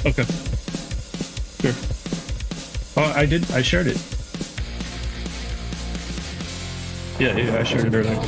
Okay. Sure. Oh, I did. I shared it. Yeah, I shared it earlier.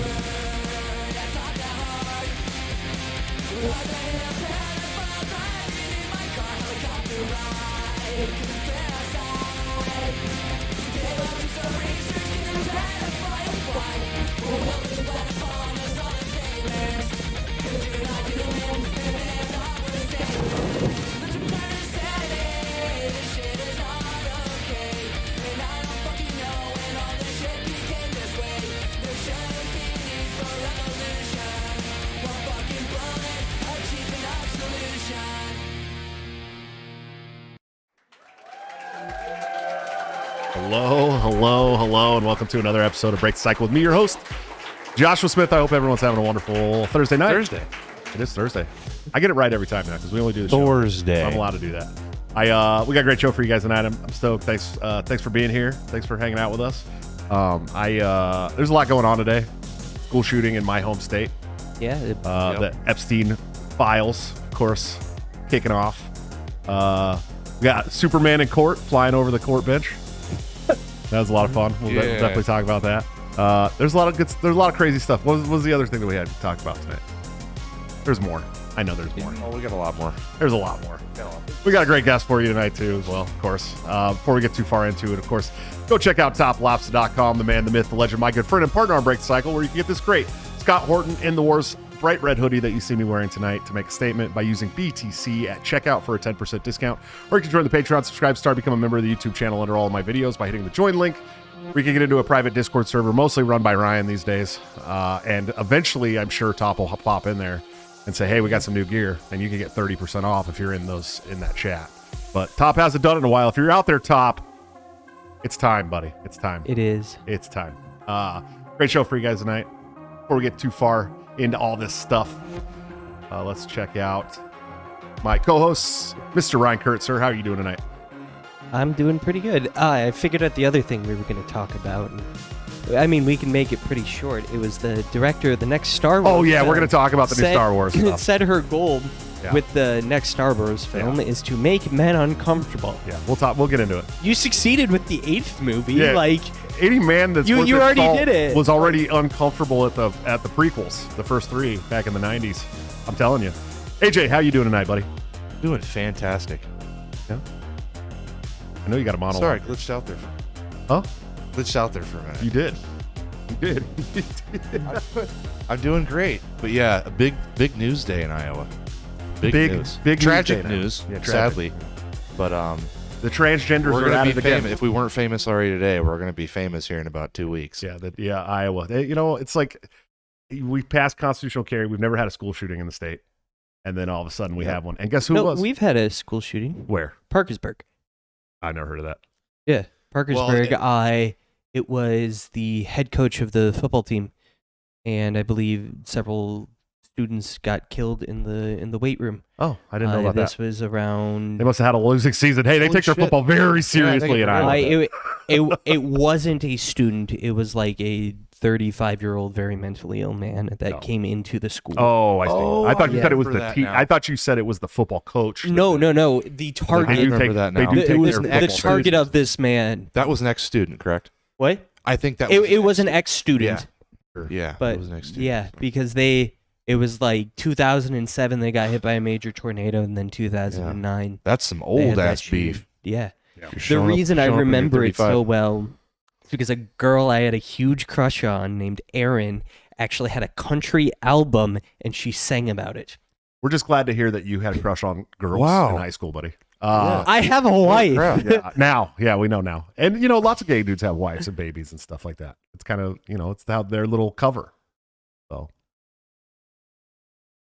Hello, and welcome to another episode of Break the Cycle with me, your host, Joshua Smith. I hope everyone's having a wonderful Thursday night. Thursday. It is Thursday. I get it right every time now because we only do the show. Thursday. So I'm allowed to do that. We got a great show for you guys tonight. I'm stoked. Thanks for being here. Thanks for hanging out with us. There's a lot going on today. School shooting in my home state. Yeah. The Epstein files, of course, kicking off. We got Superman in court flying over the court bench. That was a lot of fun. We'll definitely talk about that. There's a lot of crazy stuff. What was the other thing that we had to talk about tonight? There's more. I know there's more. Oh, we got a lot more. There's a lot more. We got a great guest for you tonight too, as well, of course. Before we get too far into it, of course, go check out toplobster.com, the man, the myth, the legend, my good friend and partner on Break the Cycle, where you can get this great Scott Horton in the Wars bright red hoodie that you see me wearing tonight to make a statement by using BTC at checkout for a 10% discount. Or you can join the Patreon, subscribe, start, become a member of the YouTube channel under all of my videos by hitting the join link. We can get into a private Discord server, mostly run by Ryan these days. And eventually, I'm sure Top will pop in there and say, hey, we got some new gear, and you can get 30% off if you're in that chat. But Top hasn't done it in a while. If you're out there, Top, it's time, buddy. It's time. It is. It's time. Great show for you guys tonight. Before we get too far into all this stuff, let's check out my co-hosts, Mr. Ryan Kurtz. Sir, how are you doing tonight? I'm doing pretty good. I figured out the other thing we were going to talk about. I mean, we can make it pretty short. It was the director of the next Star Wars. Oh, yeah, we're going to talk about the new Star Wars stuff. Said her goal with the next Star Wars film is to make men uncomfortable. Yeah, we'll get into it. You succeeded with the 8th movie. Yeah. Like, any man that's you already did it. Was already uncomfortable at the prequels, the first 3 back in the 90s. I'm telling you. AJ, how you doing tonight, buddy? Doing fantastic. Yeah. I know you got a monologue. Sorry, glitched out there. Huh? Glitched out there for a minute. You did. You did. I'm doing great. But yeah, a big news day in Iowa. Big news. Big tragic news. Yeah, sadly. But the transgenders we're are at gonna it be again. famous. If we weren't famous already today, we're going to be famous here in about 2 weeks. Yeah, Iowa. It's like we passed constitutional carry. We've never had a school shooting in the state, and then all of a sudden we have one. And guess who it was? We've had a school shooting. Where? Parkersburg. I never heard of that. Yeah, Parkersburg. Well, it was the head coach of the football team, and I believe several students got killed in the weight room. Oh, I didn't know about that. This was around. They must have had a losing season. Hey, they take their football very seriously in Iowa. It wasn't a student. It was like a 35-year-old very mentally ill man that came into the school. Oh, I see. I thought you said it was the team. I thought you said it was the football coach. No. The target. I remember that now. It was the target of this man. That was an ex-student, correct? What? I think that it was an ex-student. Yeah, but it was an ex-student. Yeah, because it was like 2007 they got hit by a major tornado, and then 2009. That's some old ass beef. Yeah. The reason I remember it so well is because a girl I had a huge crush on named Erin actually had a country album, and she sang about it. We're just glad to hear that you had a crush on girls in high school, buddy. I have a wife. We know now. And, lots of gay dudes have wives and babies and stuff like that. It's kind of, it's how their little cover. So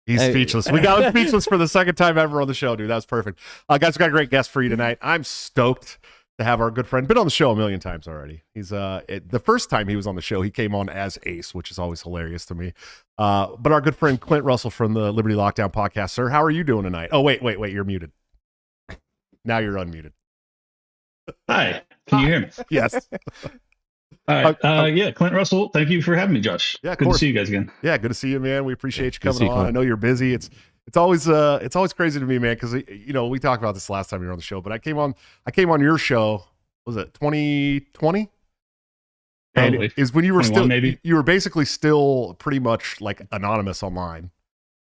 he's speechless. We got him speechless for the second time ever on the show, dude. That was perfect. Guys, we got a great guest for you tonight. I'm stoked to have our good friend. Been on the show a million times already. He's the first time he was on the show, he came on as Ace, which is always hilarious to me. But our good friend Clint Russell from the Liberty Lockdown podcast. Sir, how are you doing tonight? Oh, wait, you're muted. Now you're unmuted. Hi, can you hear me? Yes. All right. Clint Russell, thank you for having me, Josh. Yeah, good to see you guys again. Yeah, good to see you, man. We appreciate you coming on. I know you're busy. It's It's always crazy to me, man, because we talked about this last time you were on the show, but I came on your show. Was it 2020? And Probably. is when you were still maybe. You were basically still pretty much like anonymous online,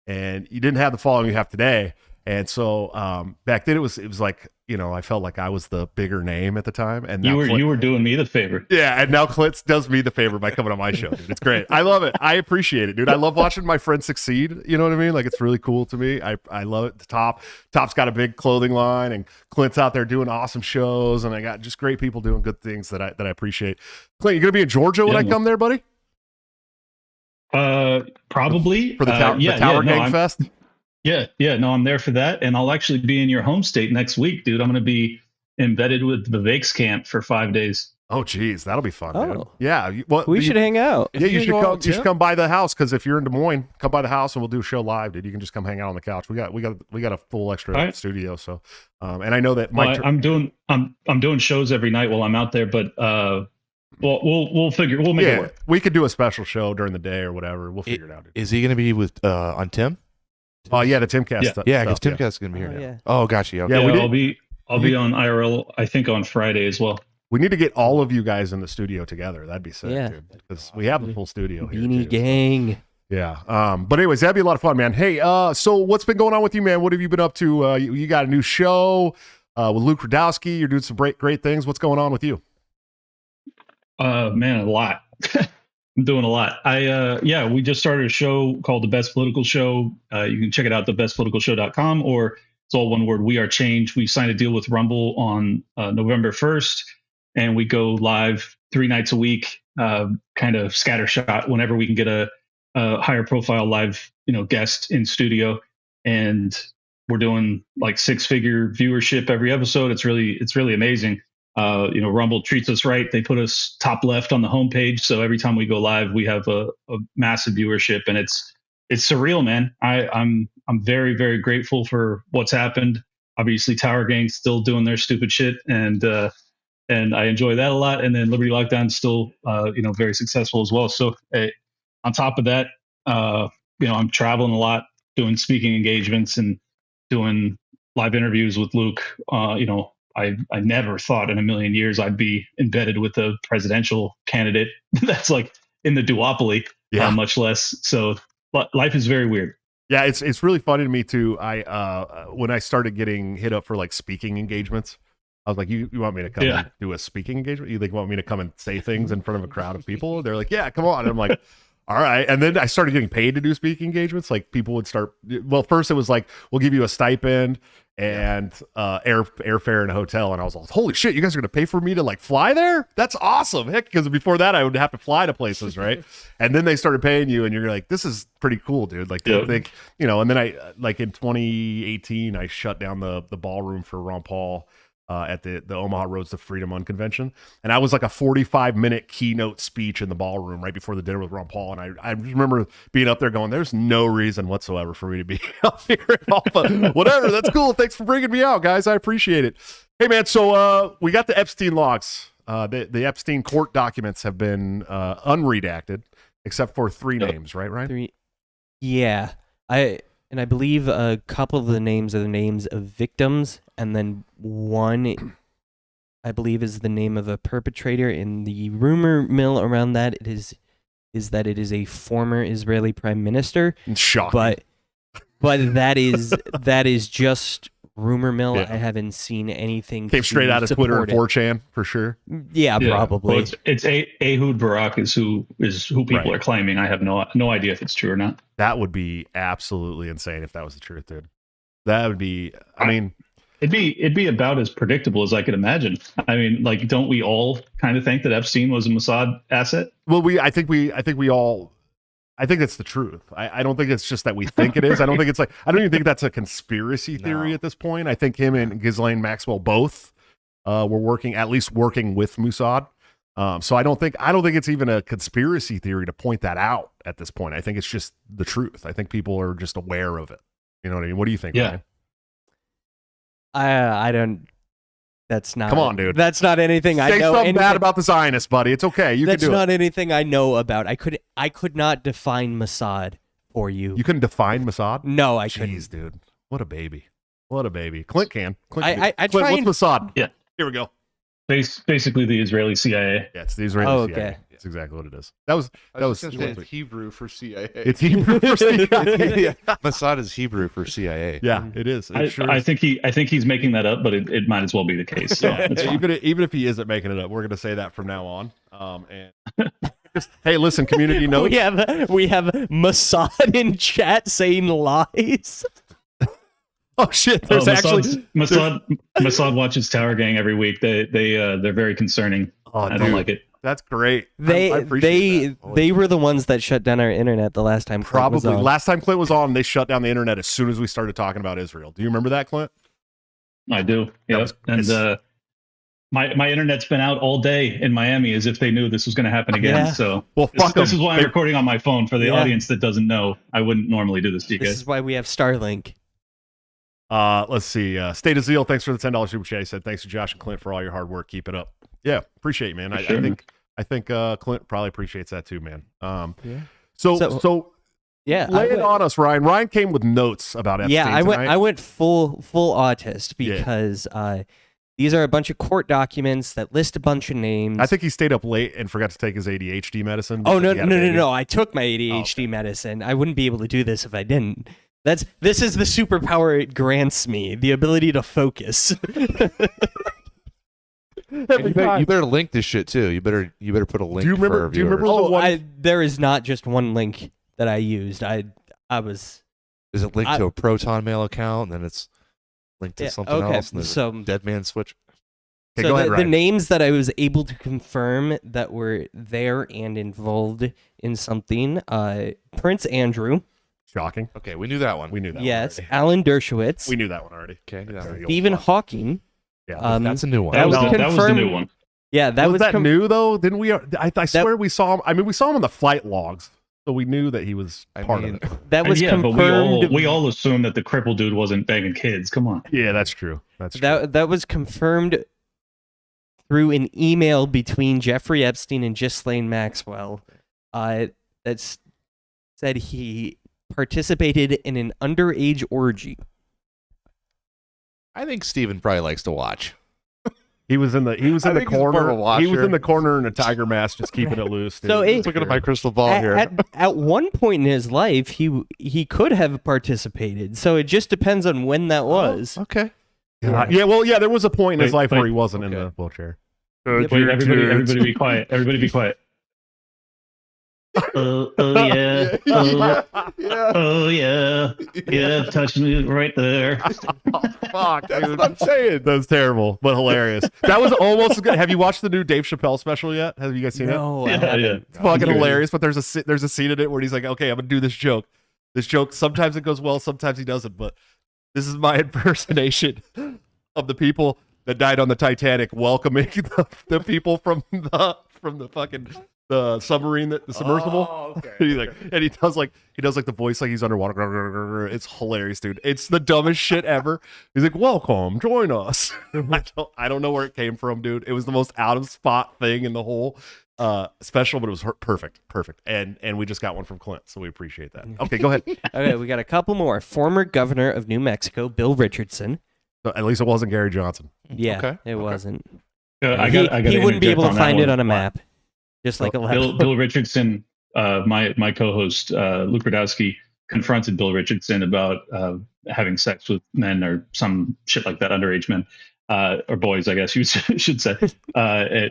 and you didn't have the following you have today. And so back then it was like, I felt like I was the bigger name at the time. And now you were doing me the favor. Yeah, and now Clint does me the favor by coming on my show, dude. It's great. I love it. I appreciate it, dude. I love watching my friends succeed. You know what I mean? Like, it's really cool to me. I love it. Top's got a big clothing line, and Clint's out there doing awesome shows, and I got just great people doing good things that I appreciate. Clint, you gonna be in Georgia when I come there, buddy? Probably for the Tower Gang Fest. Yeah, no, I'm there for that, and I'll actually be in your home state next week, dude. I'm going to be embedded with the Vakes camp for 5 days. Oh, geez, that'll be fun, dude. Oh. Yeah, we should hang out. Yeah, you should come by the house, because if you're in Des Moines, come by the house and we'll do a show live, dude. You can just come hang out on the couch. We got a full extra studio, so and I know that Mike. I'm doing shows every night while I'm out there, but we'll make it work. We could do a special show during the day or whatever. We'll figure it out, dude. Is he going to be with on Tim? Oh yeah, the Timcast. Stuff. Yeah, because Timcast is going to be here. Yeah. Oh, gotcha. Okay. Yeah, I'll be on IRL. I think on Friday as well. We need to get all of you guys in the studio together. That'd be sick, Yeah. dude. Because we have a full studio here. Beanie Gang. Yeah. But anyways, that'd be a lot of fun, man. Hey, so what's been going on with you, man? What have you been up to? You got a new show with Luke Radowski. You're doing some great things. What's going on with you? Man, a lot. I'm doing a lot. We just started a show called The Best Political Show. You can check it out, thebestpoliticalshow.com, or it's all one word, We Are Change. We signed a deal with Rumble on November 1st, and we go live 3 nights a week, kind of scattershot whenever we can get a higher profile live, guest in studio. And we're doing like 6-figure viewership every episode. It's really amazing. Rumble treats us right. They put us top left on the homepage, so every time we go live, we have a massive viewership, and it's surreal, man. I'm very, very grateful for what's happened. Obviously, Tower Gang's still doing their stupid shit, and I enjoy that a lot. And then Liberty Lockdown's still, very successful as well. So on top of that, I'm traveling a lot, doing speaking engagements and doing live interviews with Luke. I never thought in a million years I'd be embedded with a presidential candidate that's like in the duopoly, much less. So life is very weird. Yeah, it's really funny to me too. When I started getting hit up for like speaking engagements, I was like, you want me to come and do a speaking engagement? You want me to come and say things in front of a crowd of people? They're like, yeah, come on. And I'm like, all right. And then I started getting paid to do speaking engagements. Like, people would start, well, first it was like, we'll give you a stipend and airfare and a hotel. And I was like, holy shit, you guys are going to pay for me to like fly there? That's awesome. Heck, because before that I would have to fly to places, right? And then they started paying you, and you're like, this is pretty cool, dude. Like, I think, and then I, like in 2018, I shut down the ballroom for Ron Paul at the Omaha Roads to Freedom Unconvention. And I was like a 45-minute keynote speech in the ballroom right before the dinner with Ron Paul. And I remember being up there going, there's no reason whatsoever for me to be up here. Whatever, that's cool. Thanks for bringing me out, guys. I appreciate it. Hey, man, so we got the Epstein logs. The Epstein court documents have been unredacted, except for 3 names, right, Ryan? 3. Yeah. I believe a couple of the names are the names of victims, and then one, I believe, is the name of a perpetrator. In the rumor mill around that, is that it is a former Israeli prime minister. Shocking. But that is just rumor mill. I haven't seen anything. Came straight out of Twitter and 4chan for sure. Yeah, probably. Well, it's Ehud Barak is who people are claiming. I have no idea if it's true or not. That would be absolutely insane if that was the truth, dude. That would be. I mean, it'd be about as predictable as I could imagine. I mean, like, don't we all kind of think that Epstein was a Mossad asset? Well, I think we all. I think that's the truth. I don't think it's just that we think it is. I don't think it's like, I don't even think that's a conspiracy theory at this point. I think him and Ghislaine Maxwell both were working with Mossad. So I don't think it's even a conspiracy theory to point that out at this point. I think it's just the truth. I think people are just aware of it. You know what I mean? What do you think, Ryan? I don't. That's not. Come on, dude. That's not anything I know. Say something bad about the Zionists, buddy. It's okay. You can do it. That's not anything I know about. I could not define Mossad for you. You couldn't define Mossad? No, I Jeez, couldn't. dude. What a baby. What a baby. Clint can. Clint I Clint, try and- what's Mossad? Yeah. Here we go. Basically the Israeli CIA. Yeah, it's the Israeli Oh, CIA. okay. That's exactly what it is. That was Gonna say it's Hebrew for CIA. it's Hebrew for CIA. Yeah. Mossad is Hebrew for CIA. Yeah, it is. It I is. think he's making that up, but it might as well be the case. So Yeah, it's fine. even if he isn't making it up, we're going to say that from now on. And just, hey, listen, community notes. we have Mossad in chat saying lies. Oh shit! There's actually Mossad watches Tower Gang every week. They're very concerning. Oh, I dude, don't like it. That's great. I They appreciate that. they were the ones that shut down our internet the last time. Clint was Probably on. last time Clint was on, they shut down the internet as soon as we started talking about Israel. Do you remember that, Clint? I do. Yeah, was- and my internet's been out all day in Miami as if they knew this was going to happen again. Yeah. So Well, fuck this them. is why I'm recording on my phone for the Yeah. audience that doesn't know. I wouldn't normally do this to you This guys. is why we have Starlink. Let's see. State of Zeal, thanks for the $10 super chat. He said, thanks to Josh and Clint for all your hard work. Keep it up. Yeah, appreciate it, man. Sure. I think Clint probably appreciates that too, man. Yeah. So Yeah, lay it on us, Ryan. Ryan came with notes about Epstein yeah, I tonight. went full autist Yeah. because these are a bunch of court documents that list a bunch of names. I think he stayed up late and forgot to take his ADHD medicine. Oh because no he had a baby. I took my ADHD medicine. I wouldn't be able to do this if I didn't. This is the superpower it grants me, the ability to focus. You better link this shit too. You better put a link. Do you remember- For our do you remember viewers. the one- There is not just one link that I used. I was Is it linked to a Proton Mail account, and then it's linked to something okay. else? And there's So a Dead Man Switch. Okay, so go ahead, the Ryan. names that I was able to confirm that were there and involved in something: Prince Andrew, Shocking. Okay, we knew that one. We knew that yes, one already. Alan Dershowitz, We knew that one already. Okay, yeah. There you go. Stephen Hawking. Yeah. That's a new one. that was that was the confirmed- new one. Yeah, that was that com- new though? Didn't we? I swear we saw him. I mean, we saw him on the flight logs, so we knew that he was part of it. That was yeah, confirmed. but we all assumed that the crippled dude wasn't banging kids. Come on. Yeah, that's true. That's true. That was confirmed through an email between Jeffrey Epstein and Ghislaine Maxwell. That said he participated in an underage orgy. I think Steven probably likes to watch. He was in the I think he's more of corner. a watcher. He was in the corner in a tiger mask, just keeping it loose. Dude. So it- Looking at my crystal ball here. At one point in his life, he could have participated. So it just depends on when that was. Okay. yeah, well, yeah, there was a point in his Wait, life where wait. he wasn't in Okay. the wheelchair. Wait, everybody be quiet. Everybody be quiet. Oh yeah. Oh yeah. Yeah, touch me right there. Fuck, dude. I'm saying that's terrible, but hilarious. That was almost as good. Have you watched the new Dave Chappelle special yet? Have you guys seen it? No, I Yeah, haven't. yeah. It's fucking Good. hilarious. But there's a scene in it where he's like, "Okay, I'm gonna do this joke. This joke. Sometimes it goes well, sometimes he doesn't. But this is my impersonation of the people that died on the Titanic, welcoming the people from the fucking the submarine, the submersible." Oh, okay. And he's like, and he does like the voice like he's underwater. It's hilarious, dude. It's the dumbest shit ever. He's like, "Welcome, join us." I don't know where it came from, dude. It was the most out of spot thing in the whole special, but it was perfect. And we just got one from Clint, so we appreciate that. Okay, go ahead. Okay, we got a couple more. Former governor of New Mexico, Bill Richardson. So at least it wasn't Gary Johnson. Yeah, Okay, it okay. wasn't. He He wouldn't be able to find it on a map. Just like a Bill Richardson, my co-host Luke Radowski, confronted Bill Richardson about having sex with men or some shit like that, underage men or boys, I guess you should say. I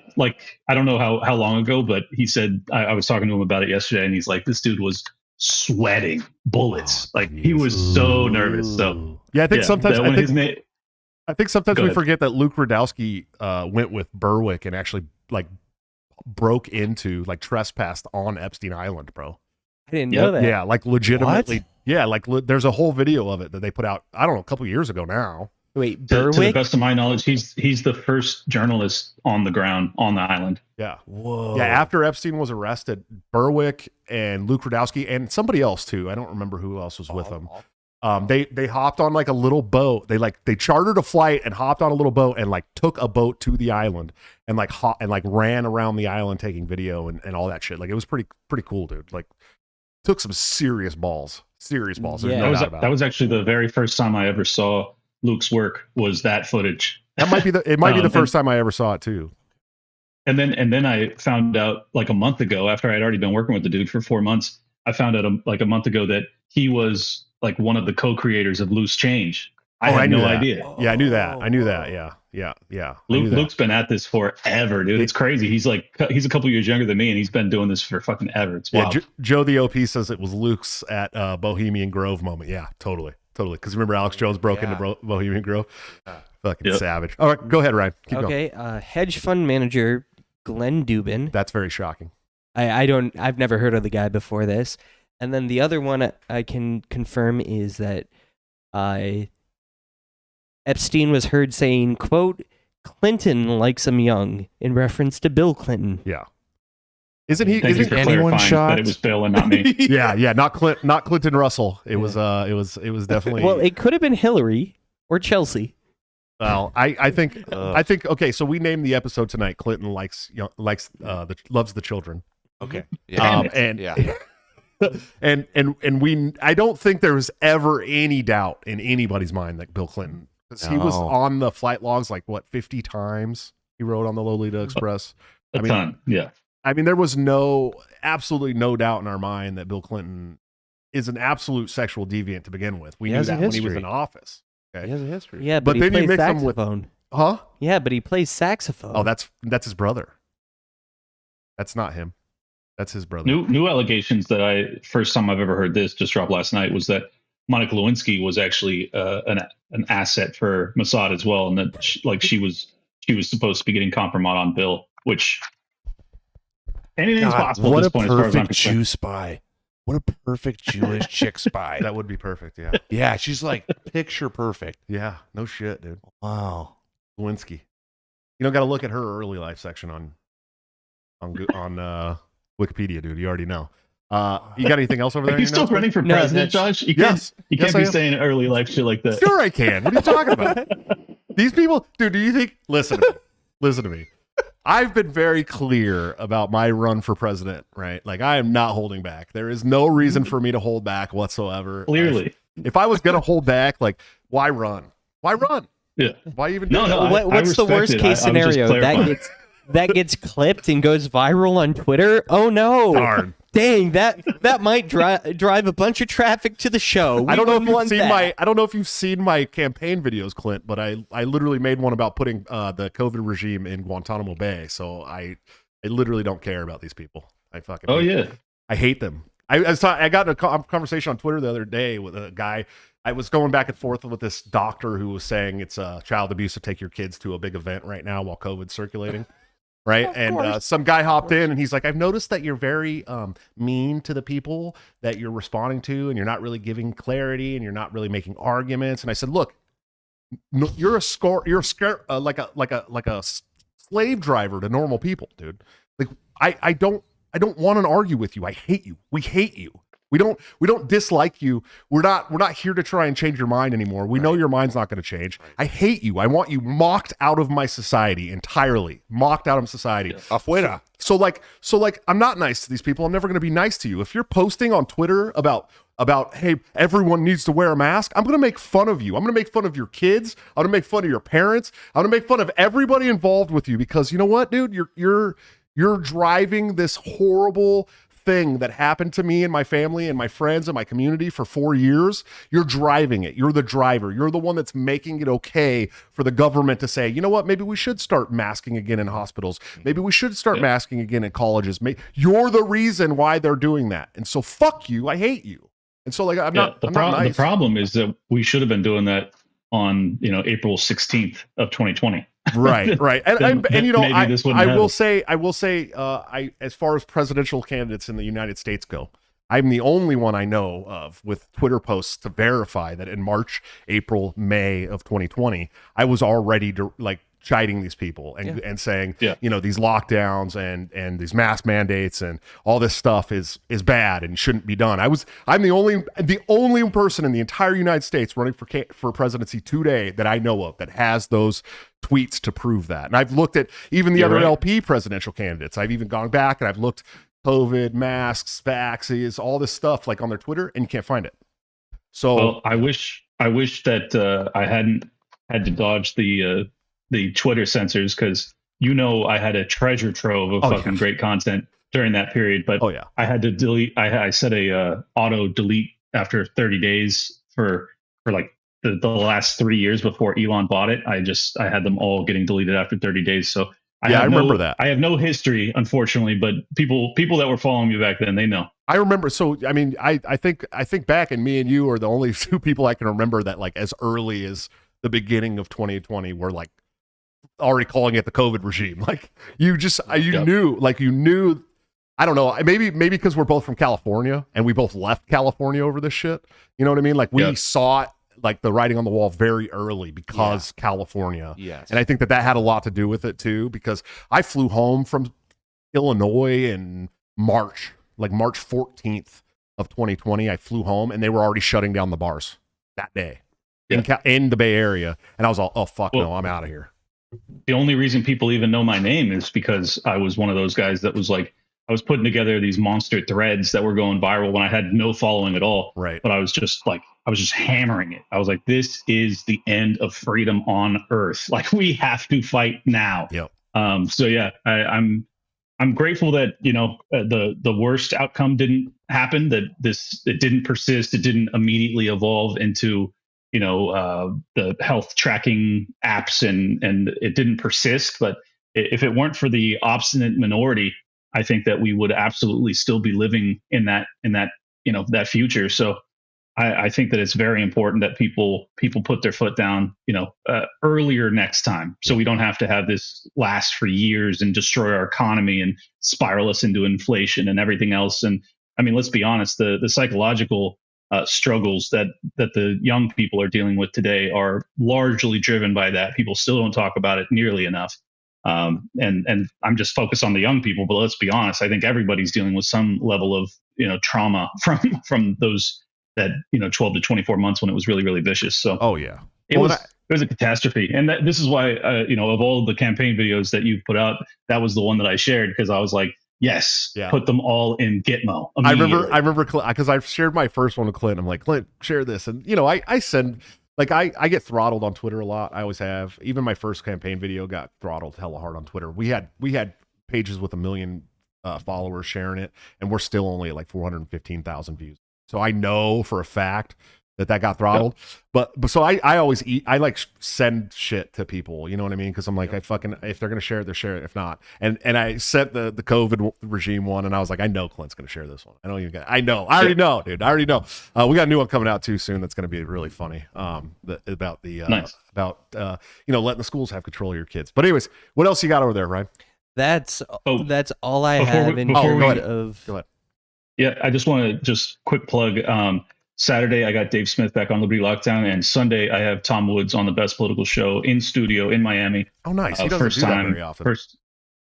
don't know how long ago, but he said I was talking to him about it yesterday, and he's like, this dude was sweating bullets, he was so nervous. So yeah, I think yeah, sometimes that I when think, his name. I think sometimes Go we ahead. forget that Luke Radowski went with Berwick and actually broke into trespassed on Epstein Island, bro. I didn't know that. Yeah, legitimately. Yeah, there's a whole video of it that they put out, I don't know, a couple years ago now. Wait, To the Berwick? best of my knowledge, he's the first journalist on the ground on the island. Yeah. Whoa. Yeah, after Epstein was arrested, Berwick and Luke Radowski and somebody else too. I don't remember who else was with them. They hopped on a little boat. They chartered a flight and hopped on a little boat and took a boat to the island and ran around the island taking video and all that shit. It was pretty cool, dude. took some serious balls. Serious balls. There's Yeah. no doubt about That it. was actually the very first time I ever saw Luke's work, was that footage. That might be the and- first time I ever saw it too. And then I found out like a month ago, after I'd already been working with the dude for 4 months, I found out like a month ago that he was like one of the co-creators of Loose Change. I Oh, I had knew no that. idea. Yeah, I knew that. I knew that. Yeah. I knew that. Luke's been at this forever, dude. It's crazy. He's a couple years younger than me, and he's been doing this for fucking ever. It's Yeah, wild. Joe the OP says it was Luke's at Bohemian Grove moment. Yeah, totally. Because remember Alex Jones broke into Bohemian Grove? Fucking savage. All right, go ahead, Ryan. Keep going. Okay, hedge fund manager Glenn Dubin. That's very shocking. I've never heard of the guy before this. And then the other one I can confirm is that Epstein was heard saying, quote, Clinton likes him young, in reference to Bill Clinton. Yeah. Isn't he? Thank you Isn't for anyone clarifying shot? that it was Bill and not me. yeah. Not Clinton Russell. It was definitely. Well, it could have been Hillary or Chelsea. Well, I think okay. So we named the episode tonight. Clinton loves the children. Okay. Yeah. And yeah. and we I don't think there was ever any doubt in anybody's mind that Bill Clinton, because he was No. on the flight logs like 50 times he wrote on the Lolita Express. A ton. Yeah. I mean, there was absolutely no doubt in our mind that Bill Clinton is an absolute sexual deviant to begin with. We He knew has a that when he was history. in office. Okay. He has a history. Yeah, But but, he then you plays mix him with- saxophone. Huh? Yeah, but he plays saxophone. Oh, that's his brother. That's not him. That's his brother. New allegations that first time I've ever heard this just dropped last night was that Monica Lewinsky was actually an asset for Mossad as well, and that she was supposed to be getting compromise on Bill, which anything's possible at what this a point as far as I'm perfect concerned. Jew spy. What a perfect Jewish chick spy. That would be perfect. Yeah. Yeah, she's like picture perfect. Yeah. No shit, dude. Wow. Lewinsky. Got to look at her early life section on Wikipedia, dude. You already know. You got anything else over there? Are you still running for No, president, that's- Josh? You Yes. can't Yes, I be am. saying early life shit like that. Sure, I can. What are you talking about? These people, dude. Do you think? Listen to me. I've been very clear about my run for president. Right? Like I am not holding back. There is no reason for me to hold back whatsoever. Clearly. If I was gonna hold back, like why run? Why run? Yeah. Why even? No, do no, that? What's the respect worst it. case I was just scenario? clarifying. That gets clipped and goes viral on Twitter? Oh no. Darn. Dang, that might drive a bunch of traffic to the show. I don't know if you've seen my. I don't know if you've seen my campaign videos, Clint, but I literally made one about putting the COVID regime in Guantanamo Bay. So I literally don't care about these people. I fucking I hate them. I got in a conversation on Twitter the other day with a guy. I was going back and forth with this doctor who was saying it's child abuse to take your kids to a big event right now while COVID's circulating. Right. And some guy hopped in and he's like, I've noticed that you're very mean to the people that you're responding to, and you're not really giving clarity, and you're not really making arguments. And I said, look, no, you're like a slave driver to normal people, dude. Like I don't want to argue with you. I hate you. We hate you. We don't dislike you. We're not here to try and change your mind anymore. We know your mind's not going to change. I hate you. I want you mocked out of my society entirely. Mocked out of society. Afuera. So like I'm not nice to these people. I'm never going to be nice to you. If you're posting on Twitter about hey, everyone needs to wear a mask, I'm going to make fun of you. I'm going to make fun of your kids. I'm going to make fun of your parents. I'm going to make fun of everybody involved with you, because you know what, dude? You're driving this horrible thing that happened to me and my family and my friends and my community for 4 years. You're driving it. You're the driver. You're the one that's making it okay for the government to say, you know what, maybe we should start masking again in hospitals. Maybe we should start masking again in colleges. You're the reason why they're doing that. And so fuck you. I hate you. And so I'm not nice. The problem is that we should have been doing that on April 16th of 2020. right. And you know, Maybe this wouldn't I will happen. say, as far as presidential candidates in the United States go, I'm the only one I know of with Twitter posts to verify that in March, April, May of 2020, I was already chiding these people and saying, these lockdowns and these mask mandates and all this stuff is bad and shouldn't be done. I'm the only person in the entire United States running for presidency today that I know of that has those tweets to prove that. And I've looked at even the other right. LP presidential candidates. I've even gone back and I've looked COVID, masks, vaccines, all this stuff like on their Twitter, and you can't find it. So Well, I wish that I hadn't had to dodge the Twitter censors, because I had a treasure trove of fucking great content during that period. But I had to delete. I set a auto delete after 30 days for like the last 3 years before Elon bought it. I had them all getting deleted after 30 days. So I remember that. I have no history, unfortunately, but people that were following me back then, they know. I remember. So, I mean, I think back, and me and you are the only two people I can remember that, like, as early as the beginning of 2020 were like already calling it the COVID regime. Like, you knew, I don't know, maybe because we're both from California and we both left California over this shit. You know what I mean? Like, we saw it, like, the writing on the wall very early because California. Yes. And I think that had a lot to do with it too, because I flew home from Illinois in March 14th of 2020. I flew home and they were already shutting down the bars that day in the Bay Area. And I was all, oh, fuck no, I'm out of here. The only reason people even know my name is because I was one of those guys that was like, I was putting together these monster threads that were going viral when I had no following at all. Right. But I was just hammering it. I was like, this is the end of freedom on earth. Like, we have to fight now. Yep. So yeah, I'm grateful that, the worst outcome didn't happen, that it didn't persist. It didn't immediately evolve into, the health tracking apps, and it didn't persist. But if it weren't for the obstinate minority, I think that we would absolutely still be living in that that future. So I think that it's very important that people put their foot down, earlier next time, so we don't have to have this last for years and destroy our economy and spiral us into inflation and everything else. And I mean, let's be honest, the psychological struggles that the young people are dealing with today are largely driven by that. People still don't talk about it nearly enough. And I'm just focused on the young people, but let's be honest, I think everybody's dealing with some level of, trauma from those, that, 12 to 24 months when it was really, really vicious. So, it was a catastrophe. And this is why, of all the campaign videos that you've put out, that was the one that I shared, because I was like, yes, put them all in Gitmo. I remember because I shared my first one with Clint. I'm like, Clint, share this. And, I send, like, I get throttled on Twitter a lot. I always have. Even my first campaign video got throttled hella hard on Twitter. We had pages with 1 million followers sharing it, and we're still only at like 415,000 views. So I know for a fact that got throttled. But so I always I send shit to people, you know what I mean? Because I'm like, if they're gonna share it, they're sharing it. If not, and I sent the COVID regime one, and I was like, I know Clint's gonna share this one. I already know, dude. I already know. We got a new one coming out too soon that's gonna be really funny. About letting the schools have control of your kids. But anyways, what else you got over there, Ryan? That's all I have in terms of. Go ahead. Yeah, I just want to quick plug. Saturday, I got Dave Smith back on Liberty Lockdown, and Sunday, I have Tom Woods on the Best Political Show in studio in Miami. Oh, nice. He doesn't do that very often.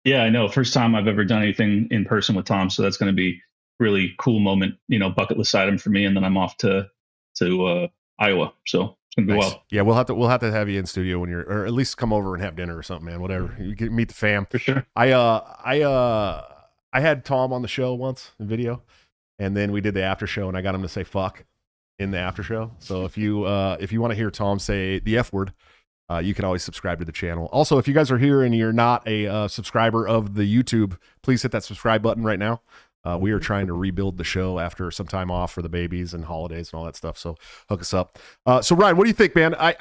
Yeah, I know. First time I've ever done anything in person with Tom, so that's going to be really cool moment, bucket list item for me, and then I'm off to Iowa. So it's going to be wild. Yeah, we'll have to have you in studio when or at least come over and have dinner or something, man. Whatever. You can meet the fam. For sure. I had Tom on the show once in video, and then we did the after show, and I got him to say fuck in the after show. So if you want to hear Tom say the F word, you can always subscribe to the channel. Also, if you guys are here and you're not a subscriber of the YouTube, please hit that subscribe button right now. We are trying to rebuild the show after some time off for the babies and holidays and all that stuff. So hook us up. So Ryan, what do you think, man? I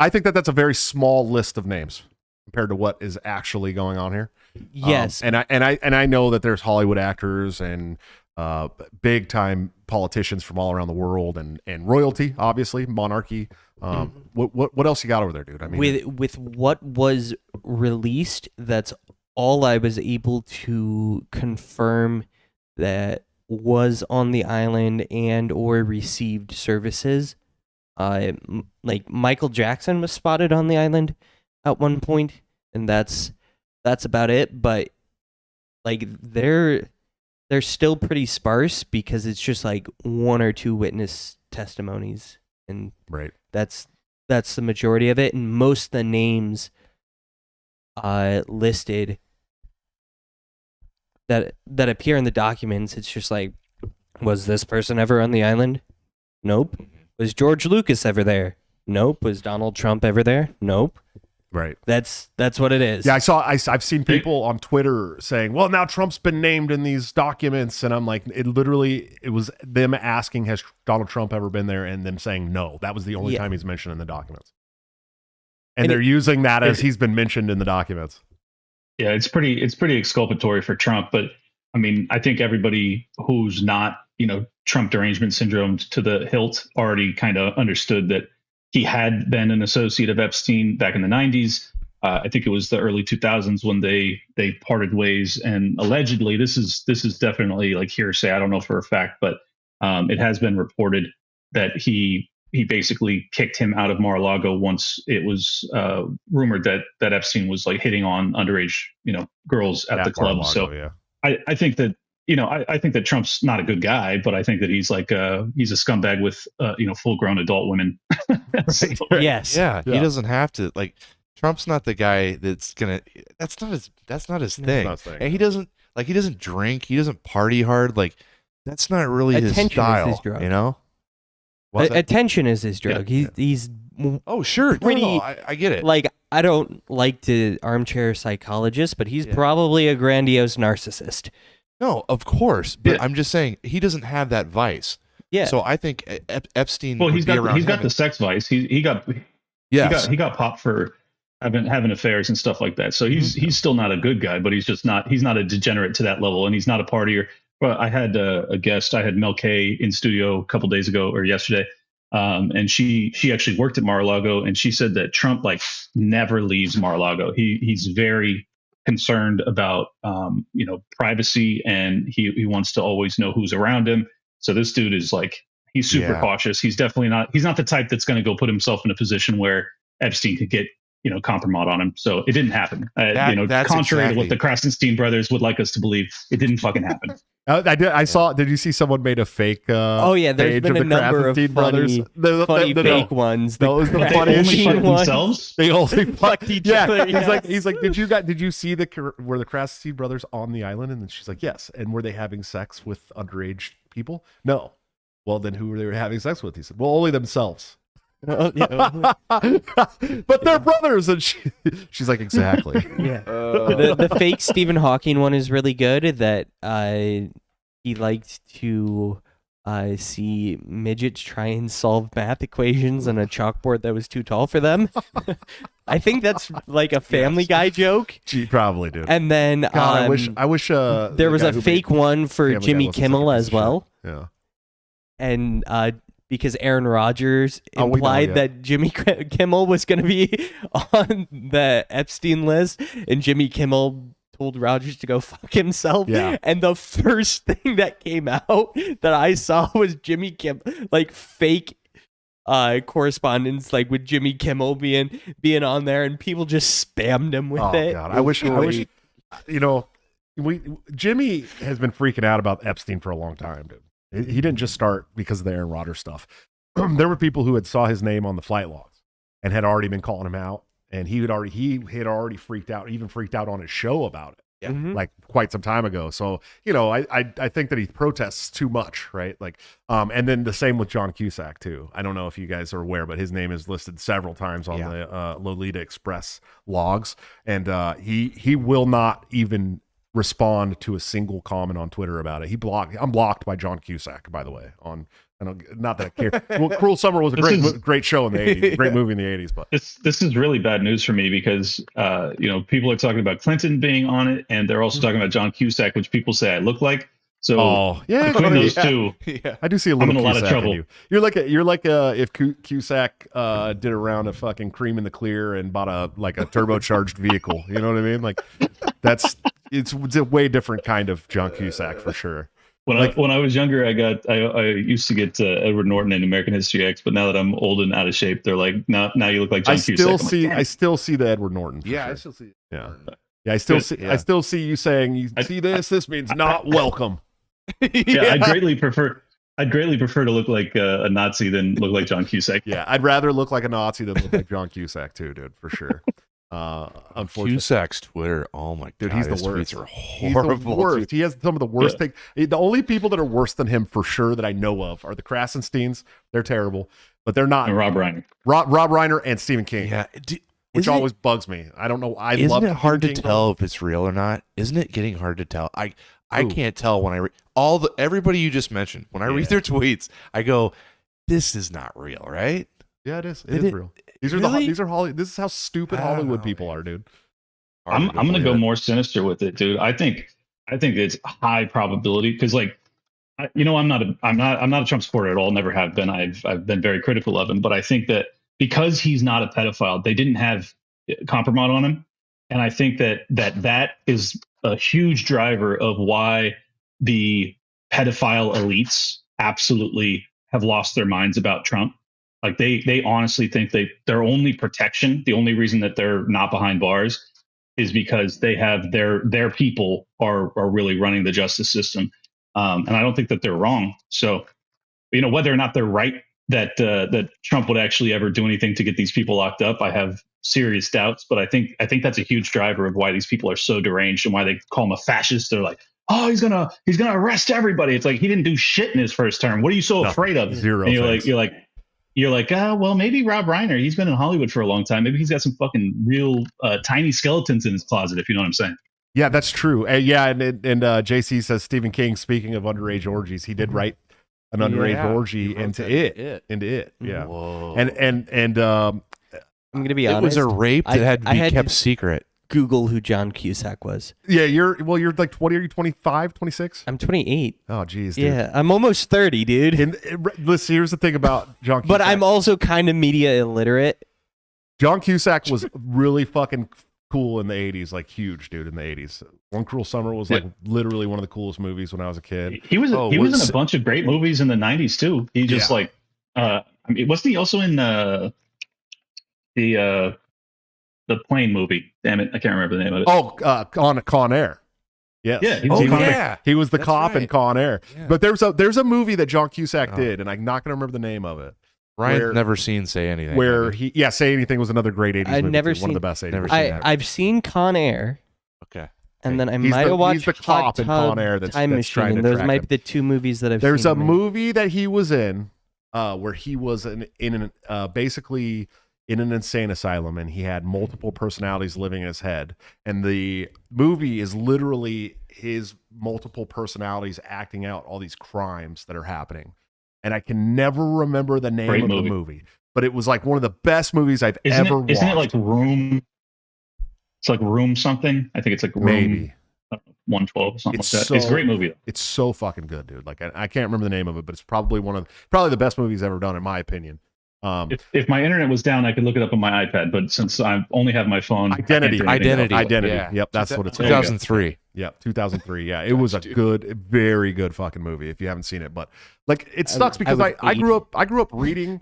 think that's a very small list of names compared to what is actually going on here. Yes. And I know that there's Hollywood actors and big time politicians from all around the world and royalty, obviously, monarchy. What else you got over there, dude? I mean, with what was released, that's all I was able to confirm that was on the island and or received services. Like Michael Jackson was spotted on the island at one point, and that's about it. But like they're still pretty sparse because it's just like one or two witness testimonies, and right. That's the majority of it, and most of the names listed, that appear in the documents, it's just like, was this person ever on the island? Nope. Was George Lucas ever there? Nope. Was Donald Trump ever there? Nope. Right. That's what it is. Yeah, I've seen people on Twitter saying, "Well, now Trump's been named in these documents," and I'm like, it was them asking, "Has Donald Trump ever been there?" and them saying, "No." That was the only time he's mentioned in the documents, and they're using that as he's been mentioned in the documents. Yeah, it's pretty exculpatory for Trump, but I mean, I think everybody who's not, Trump derangement syndrome to the hilt already kind of understood that he had been an associate of Epstein back in the 90s. I think it was the early 2000s when they parted ways, and allegedly this is definitely like hearsay. I don't know for a fact, but it has been reported that he basically kicked him out of Mar-a-Lago once it was rumored that Epstein was like hitting on underage girls at the club. So yeah. I think that I think that Trump's not a good guy, but I think that he's like he's a scumbag with full-grown adult women. So, yes. Yeah, he doesn't have to. Like, Trump's not the guy that's gonna. That's not his thing. And he doesn't drink. He doesn't party hard. Like, that's not really his style. Is his drug. Attention is his drug. Yeah. He's oh sure, pretty. No, I get it. Like, I don't like to armchair psychologist, but he's probably a grandiose narcissist. No, of course, but Yeah. I'm just saying he doesn't have that vice. Yeah. So I think Epstein. well, would he's be got around the sex vice. He got popped for having affairs and stuff like that. So he's still not a good guy, but he's not a degenerate to that level, and he's not a partier. Well, I had a guest. I had Mel K in studio a couple days ago or yesterday, and she actually worked at Mar-a-Lago, and she said that Trump like never leaves Mar-a-Lago. He's very concerned about privacy, and he wants to always know who's around him. So this dude is like, he's super cautious. He's definitely not the type that's going to go put himself in a position where Epstein could get compromise on him. So it didn't happen. That's contrary to what the Krasenstein brothers would like us to believe, it didn't fucking happen. I saw. Did you see someone made a fake? There's been a number of funny fake ones. Those the They funniest only shit. fuck themselves. They only fuck each other. He's like, did you see were the Krasenstein brothers on the island? And then she's like, yes. And were they having sex with underage people? No. Well, then who were they having sex with? He said, well, only themselves. But they're brothers, and she's like, exactly. Yeah. The fake Stephen Hawking one is really good. That he liked to see midgets try and solve math equations on a chalkboard that was too tall for them. I think that's like a Family Guy joke. She probably did. And then God, I wish there was a fake one for Jimmy Kimmel as well. Yeah. And because Aaron Rodgers implied that Jimmy Kimmel was going to be on the Epstein list, and Jimmy Kimmel told Rodgers to go fuck himself. Yeah. And the first thing that came out that I saw was Jimmy Kimmel, like fake correspondence, like with Jimmy Kimmel being on there, and people just spammed him with it. God, I wish Jimmy has been freaking out about Epstein for a long time, dude. He didn't just start because of the Aaron Rodgers stuff. There were people who had saw his name on the flight logs and had already been calling him out, and he had already freaked out, even freaked out on his show about it. Yeah. Mm-hmm. Like quite some time ago. So, I think that he protests too much, right? Like, and then the same with John Cusack too. I don't know if you guys are aware, but his name is listed several times on the Lolita Express logs, and he will not even respond to a single comment on Twitter about it. I'm blocked by John Cusack, by the way. Not that I care. Well, Cruel Summer was a great show in the 80s, great movie in the 80s. But this is really bad news for me because people are talking about Clinton being on it, and they're also talking about John Cusack, which people say I look like. So between those two, I do see a little. I'm in a lot of trouble. You're like if Cusack did a round of fucking Cream in the Clear and bought a turbocharged vehicle. You know what I mean? Like it's a way different kind of John Cusack for sure. When I was younger, I used to get Edward Norton in American History X, but now that I'm old and out of shape, they're like, now you look like John Cusack. I still see the Edward Norton. Yeah, sure. I still see it. Yeah. Yeah, I still see you saying, you see this? This means not welcome. Yeah, I'd greatly prefer to look like a Nazi than look like John Cusack. Yeah, I'd rather look like a Nazi than look like John Cusack too, dude, for sure. Unfortunately, Cusack's Twitter. Oh my dude, god, he's the his worst. tweets are He's horrible. the worst. Dude. He has some of the worst things. The only people that are worse than him for sure that I know of are the Krasensteins. They're terrible, but they're not. And Rob Reiner. Rob Reiner and Stephen King. Yeah, which always bugs me. I don't know. Isn't it hard to tell if it's real or not? Isn't it getting hard to tell? I can't tell when I read everybody you just mentioned. When I read their tweets, I go, "This is not real, right?" Yeah, it is. It is real. These are Hollywood. This is how stupid Hollywood people are, dude. I'm gonna go more sinister with it, dude. I think it's high probability because, like, I'm not a Trump supporter at all. Never have been. I've been very critical of him, but I think that because he's not a pedophile, they didn't have compromise on him, and I think that is a huge driver of why the pedophile elites absolutely have lost their minds about Trump. Like they honestly think their only protection, the only reason that they're not behind bars, is because they have their people are really running the justice system, and I don't think that they're wrong. So, whether or not they're right that Trump would actually ever do anything to get these people locked up, I have serious doubts. But I think that's a huge driver of why these people are so deranged and why they call him a fascist. They're like, oh, he's gonna arrest everybody. It's like he didn't do shit in his first term. What are you so afraid of? Zero. And you're like, well, maybe Rob Reiner, he's been in Hollywood for a long time. Maybe he's got some fucking real tiny skeletons in his closet, if you know what I'm saying. Yeah, that's true. And JC says Stephen King, speaking of underage orgies, he did write an underage orgy into it. Yeah. Whoa. And I'm going to be honest. It was a rape that had to be kept secret. Google who John Cusack was. Yeah, you're like, what are you, 25, 26? I'm 28. Oh, geez, dude. Yeah, I'm almost 30, dude. Listen, here's the thing about John Cusack. But I'm also kind of media illiterate. John Cusack was really fucking cool in the 80s, like huge, dude, in the 80s. One Cruel Summer was like literally one of the coolest movies when I was a kid. He was in a bunch of great movies in the 90s too. He just wasn't he also in the plane movie? Damn it, I can't remember the name of it. On Con Air. Yes. Yeah. He was the cop in Con Air. Yeah. But there's a movie that John Cusack did, and I'm not going to remember the name of it. Ryan's never seen Say Anything. Where Say Anything was another great 80s movie. Never seen one of the best 80s movies. I've seen Con Air. Okay. And then I might have watched he's the cop in Con Air Time Machine. And those might be the two movies that I've seen. There's a movie that he was in where he was basically in an insane asylum, and he had multiple personalities living in his head. And the movie is literally his multiple personalities acting out all these crimes that are happening. And I can never remember the name of the movie, but it was like one of the best movies I've ever watched. Isn't it like Room? It's like Room something. I think it's like Room, maybe 112 or something like that. It's a great movie, though. It's so fucking good, dude. Like I can't remember the name of it, but it's probably probably the best movies ever done, in my opinion. If my internet was down, I could look it up on my iPad. But since I only have my phone, Identity. Yeah. Yep, that's what it's called. 2003. Yep, 2003. Yeah, it was a very good fucking movie. If you haven't seen it, but like it sucks because I grew up reading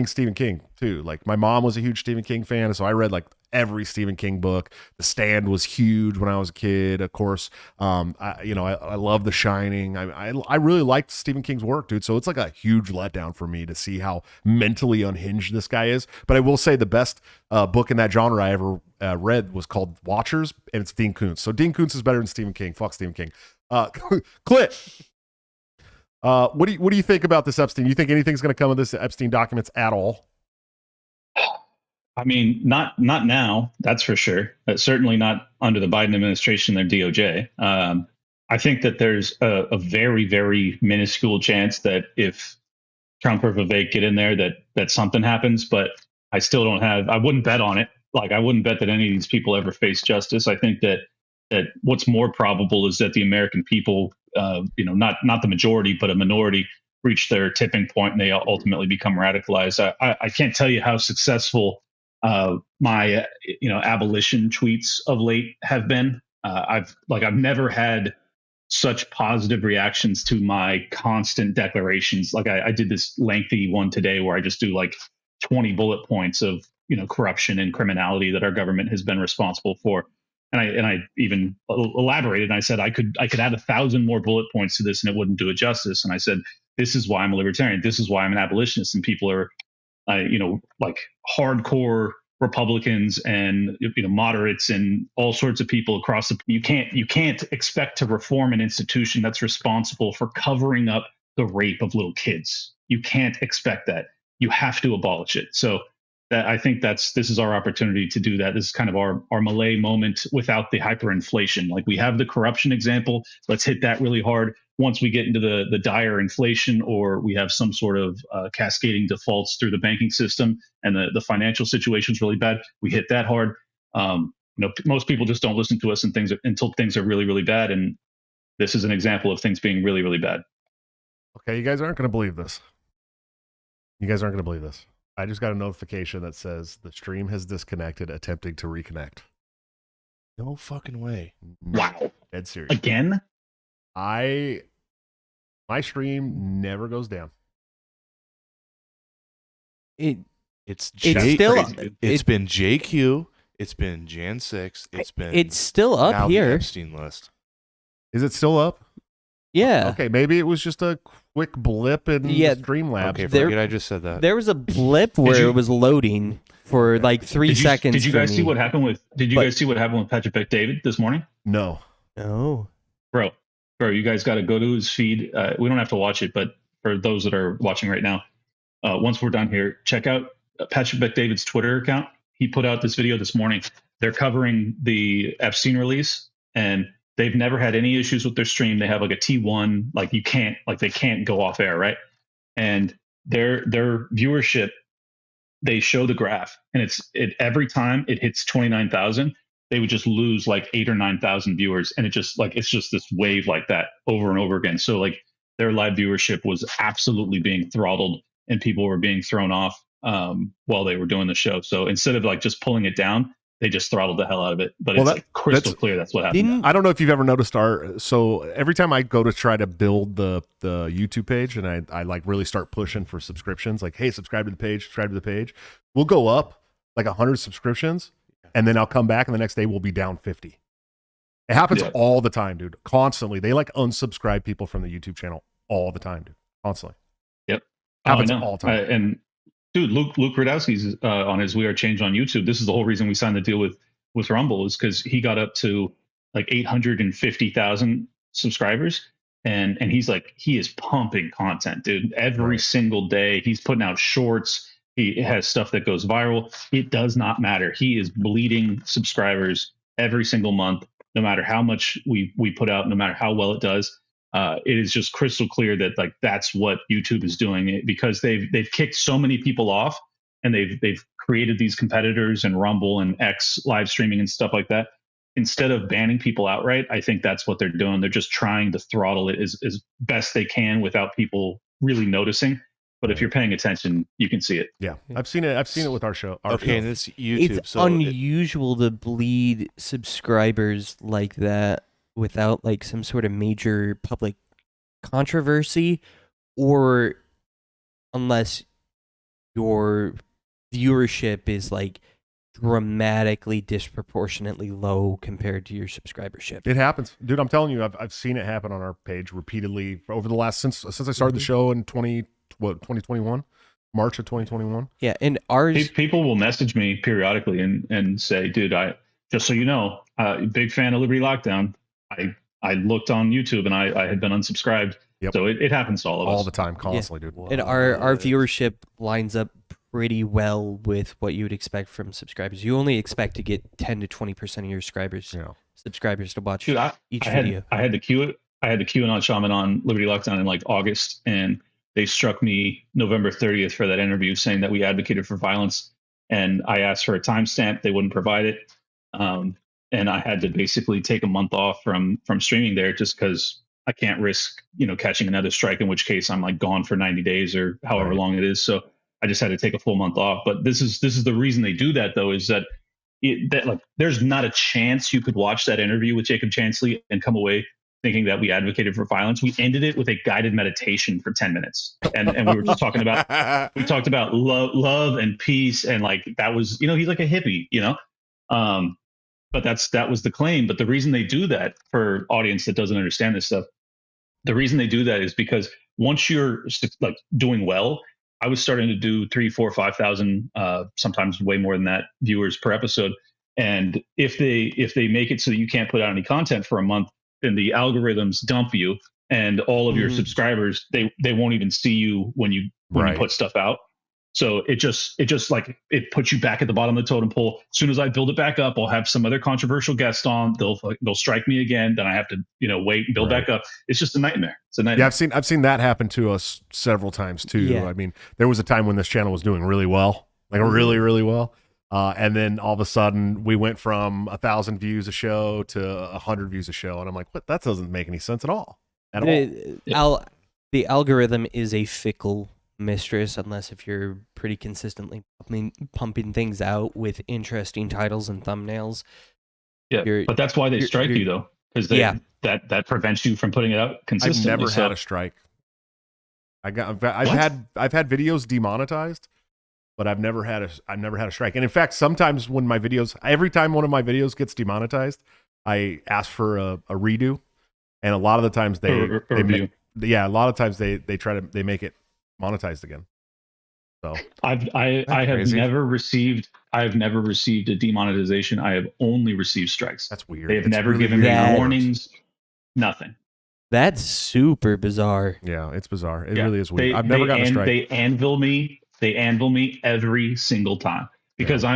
Stephen King too. Like my mom was a huge Stephen King fan, so I read like every Stephen King book. The Stand was huge when I was a kid. Of course, I love The Shining. I really liked Stephen King's work, dude. So it's like a huge letdown for me to see how mentally unhinged this guy is. But I will say the best book in that genre I ever read was called Watchers, and it's Dean Koontz. So Dean Koontz is better than Stephen King. Fuck Stephen King. Clint, what do you think about this Epstein? You think anything's going to come of this Epstein documents at all? I mean, not now, that's for sure. Certainly not under the Biden administration, their DOJ. I think that there's a very, very minuscule chance that if Trump or Vivek get in there, that something happens. But I still don't I wouldn't bet on it. Like I wouldn't bet that any of these people ever face justice. I think that what's more probable is that the American people, not the majority, but a minority, reach their tipping point and they ultimately become radicalized. I can't tell you how successful my abolition tweets of late have been. I've never had such positive reactions to my constant declarations. Like I did this lengthy one today where I just do like 20 bullet points of corruption and criminality that our government has been responsible for. And I even elaborated. And I said I could add 1,000 more bullet points to this and it wouldn't do it justice. And I said, this is why I'm a libertarian. This is why I'm an abolitionist. And people are, like hardcore Republicans and moderates and all sorts of people across the. You can't expect to reform an institution that's responsible for covering up the rape of little kids. You can't expect that. You have to abolish it. So I think this is our opportunity to do that. This is kind of our Malay moment without the hyperinflation. Like, we have the corruption example. Let's hit that really hard. Once we get into the dire inflation, or we have some sort of cascading defaults through the banking system and the financial situation is really bad, we hit that hard. Most people just don't listen to us until things are really, really bad. And this is an example of things being really, really bad. Okay, you guys aren't going to believe this. I just got a notification that says the stream has disconnected, attempting to reconnect. No fucking way. Wow. Dead serious. Again? My stream never goes down. It's still it's been JQ, it's been Jan 6, it's still up here. The Epstein list. Is it still up? Yeah. Okay, maybe it was just a quick blip in Streamlabs. Okay, forget I just said that. There was a blip where it was loading for like 3 seconds. Did you guys see what happened with Patrick Bet-David this morning? No. Bro, you guys got to go to his feed. We don't have to watch it, but for those that are watching right now, once we're done here, check out Patrick Bet-David's Twitter account. He put out this video this morning. They're covering the Epstein release, and they've never had any issues with their stream. They have like a T1, they can't go off air, right? And their viewership, they show the graph, and every time it hits 29,000, they would just lose like 8,000 or 9,000 viewers, and it's just this wave like that over and over again. So like their live viewership was absolutely being throttled, and people were being thrown off while they were doing the show. So instead of like just pulling it down, they just throttled the hell out of it. But it's crystal clear that's what happened. I don't know if you've ever noticed so every time I go to try to build the YouTube page, and I like really start pushing for subscriptions, like, hey, subscribe to the page, we'll go up like 100 subscriptions, and then I'll come back and the next day we'll be down 50. It happens all the time, dude. Constantly. They like unsubscribe people from the YouTube channel all the time, dude. Constantly. Yep. Happens all the time. And dude, Luke Rudowski's on his We Are Change on YouTube. This is the whole reason we signed the deal with Rumble, is because he got up to like 850,000 subscribers, and he is pumping content, dude. Every single day he's putting out shorts. He has stuff that goes viral. It does not matter. He is bleeding subscribers every single month, no matter how much we put out, no matter how well it does. It is just crystal clear that like that's what YouTube is doing, because they've kicked so many people off, and they've created these competitors and Rumble and X live streaming and stuff like that. Instead of banning people outright, I think that's what they're doing. They're just trying to throttle it as best they can without people really noticing. But if you're paying attention, you can see it. Yeah, I've seen it with our show. And it's YouTube. It's unusual to bleed subscribers like that without like some sort of major public controversy, or unless your viewership is like dramatically disproportionately low compared to your subscribership. It happens, dude. I'm telling you, I've seen it happen on our page repeatedly over the last since I started the show in 2021, March of 2021. Yeah, and ours, people will message me periodically and say, dude, just so you know, big fan of Liberty Lockdown. I looked on YouTube and I had been unsubscribed. Yep. So it happens to all of us. All the time, constantly, dude. And our viewership lines up pretty well with what you would expect from subscribers. You only expect to get 10 to 20% of your subscribers to watch each video. I had the QAnon shaman on Liberty Lockdown in like August, and they struck me November 30th for that interview, saying that we advocated for violence. And I asked for a timestamp. They wouldn't provide it. And I had to basically take a month off from streaming there, just because I can't risk, catching another strike, in which case I'm like gone for 90 days or however long it is. So I just had to take a full month off. But this is the reason they do that, though, is that there's not a chance you could watch that interview with Jacob Chansley and come away thinking that we advocated for violence. We ended it with a guided meditation for 10 minutes. And we were just talking about, love and peace. And like, that was, he's like a hippie, but that was the claim. But the reason they do that, for audience that doesn't understand this stuff, the reason they do that is because once you're like doing well, I was starting to do 3, 4, 5,000, sometimes way more than that viewers per episode. And if they make it so that you can't put out any content for a month, then the algorithms dump you, and all of your subscribers, they won't even see you when you put stuff out. So it just like it puts you back at the bottom of the totem pole. As soon as I build it back up, I'll have some other controversial guest on. They'll strike me again. Then I have to wait and build back up. It's just a nightmare. It's a nightmare. Yeah, I've seen that happen to us several times too. Yeah. I mean, there was a time when this channel was doing really well, like really, really well. And then all of a sudden we went from 1,000 views a show to 100 views a show. And I'm like, what? That doesn't make any sense at all. The algorithm is a fickle mistress, unless if you're pretty consistently pumping things out with interesting titles and thumbnails. Yeah, but that's why they strike you, though, because that prevents you from putting it out consistently. I've never had a strike. I've had videos demonetized, but I've never had a strike. And in fact, sometimes when every time one of my videos gets demonetized, I ask for a redo, and a lot of the times they make it monetized again. So I have never received a demonetization. I have only received strikes. That's weird. They've never given me warnings. Nothing. That's super bizarre. Yeah, it's bizarre. It really is weird. I've never gotten a strike. They anvil me every single time because I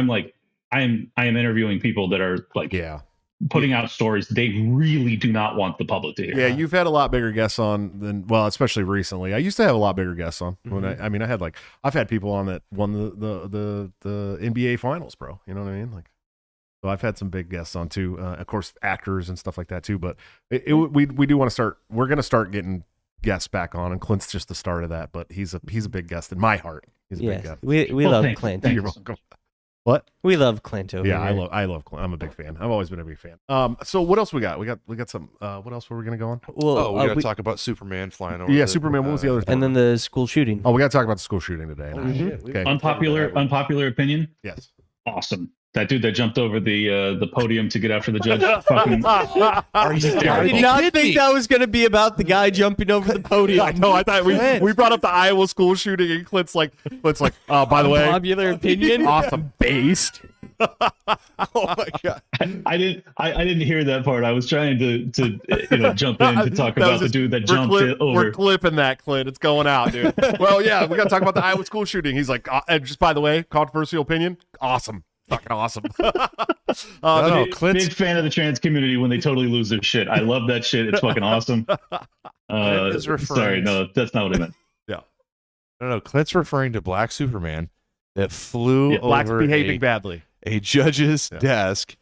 am interviewing people that are like putting out stories they really do not want the public to hear. Yeah, you've had a lot bigger guests on than, well, especially recently. I used to have a lot bigger guests on. When I've had people on that won the NBA finals, bro. You know what I mean? Like, so I've had some big guests on too. Of course, actors and stuff like that too. But we do want to start. We're going to start getting guests back on, and Clint's just the start of that. But he's a big guest in my heart. He's a big guest. We love Clint. You're welcome. What? We love Clint over here. I love Clint. I'm a big fan. I've always been a big fan. So what else we got? We got some. What else were we gonna go on? Well, we gotta talk about Superman flying over. Yeah, Superman. What was the other thing? And then the school shooting. Oh, we gotta talk about the school shooting today. Okay. Unpopular opinion. Yes. Awesome. That dude that jumped over the podium to get after the judge. I did not think that was going to be about the guy jumping over the podium. I know. I thought we brought up the Iowa school shooting, and Clint's like, by the way, popular opinion, awesome based. Oh my god! I didn't hear that part. I was trying to jump in to talk about the dude that jumped over. We're clipping that, Clint. It's going out, dude. Well, yeah, we got to talk about the Iowa school shooting. He's like, just by the way, controversial opinion, awesome. Fucking awesome. Clint's big fan of the trans community when they totally lose their shit. I love that shit. It's fucking awesome. Sorry, no, that's not what I meant. Yeah. No, Clint's referring to Black Superman that flew Black's over behaving badly. A judge's desk.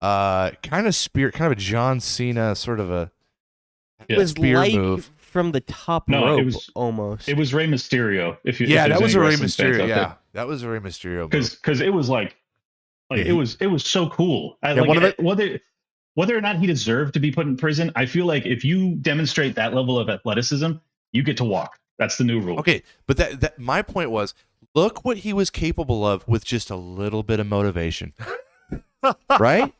Kind of a John Cena sort of a spear move. From the top rope, it was almost. It was Rey Mysterio. That was a Rey Mysterio. Yeah, that was a Rey Mysterio. Because it was it was so cool. Whether or not he deserved to be put in prison, I feel like if you demonstrate that level of athleticism, you get to walk. That's the new rule. Okay, but that my point was, look what he was capable of with just a little bit of motivation, right?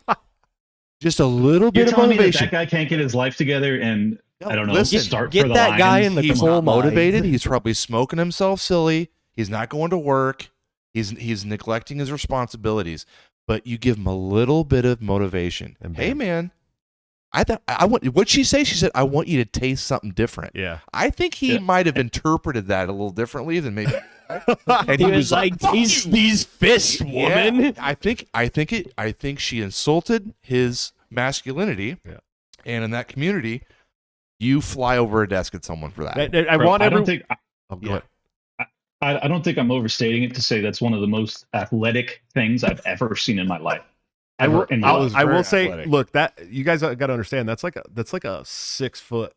Just a little bit of motivation. That guy can't get his life together, and I don't know. Get that guy in the He's coal not motivated. He's probably smoking himself silly. He's not going to work. He's neglecting his responsibilities, but you give him a little bit of motivation. And hey, man, I want. What'd she say? She said, "I want you to taste something different." Yeah, I think he might have interpreted that a little differently than maybe. And he was like, "Taste these fists, woman." Yeah, I think she insulted his masculinity, and in that community, you fly over a desk at someone for that. I don't think I'm overstating it to say that's one of the most athletic things I've ever seen in my life. I will say, look, that you guys got to understand that's like a 6 foot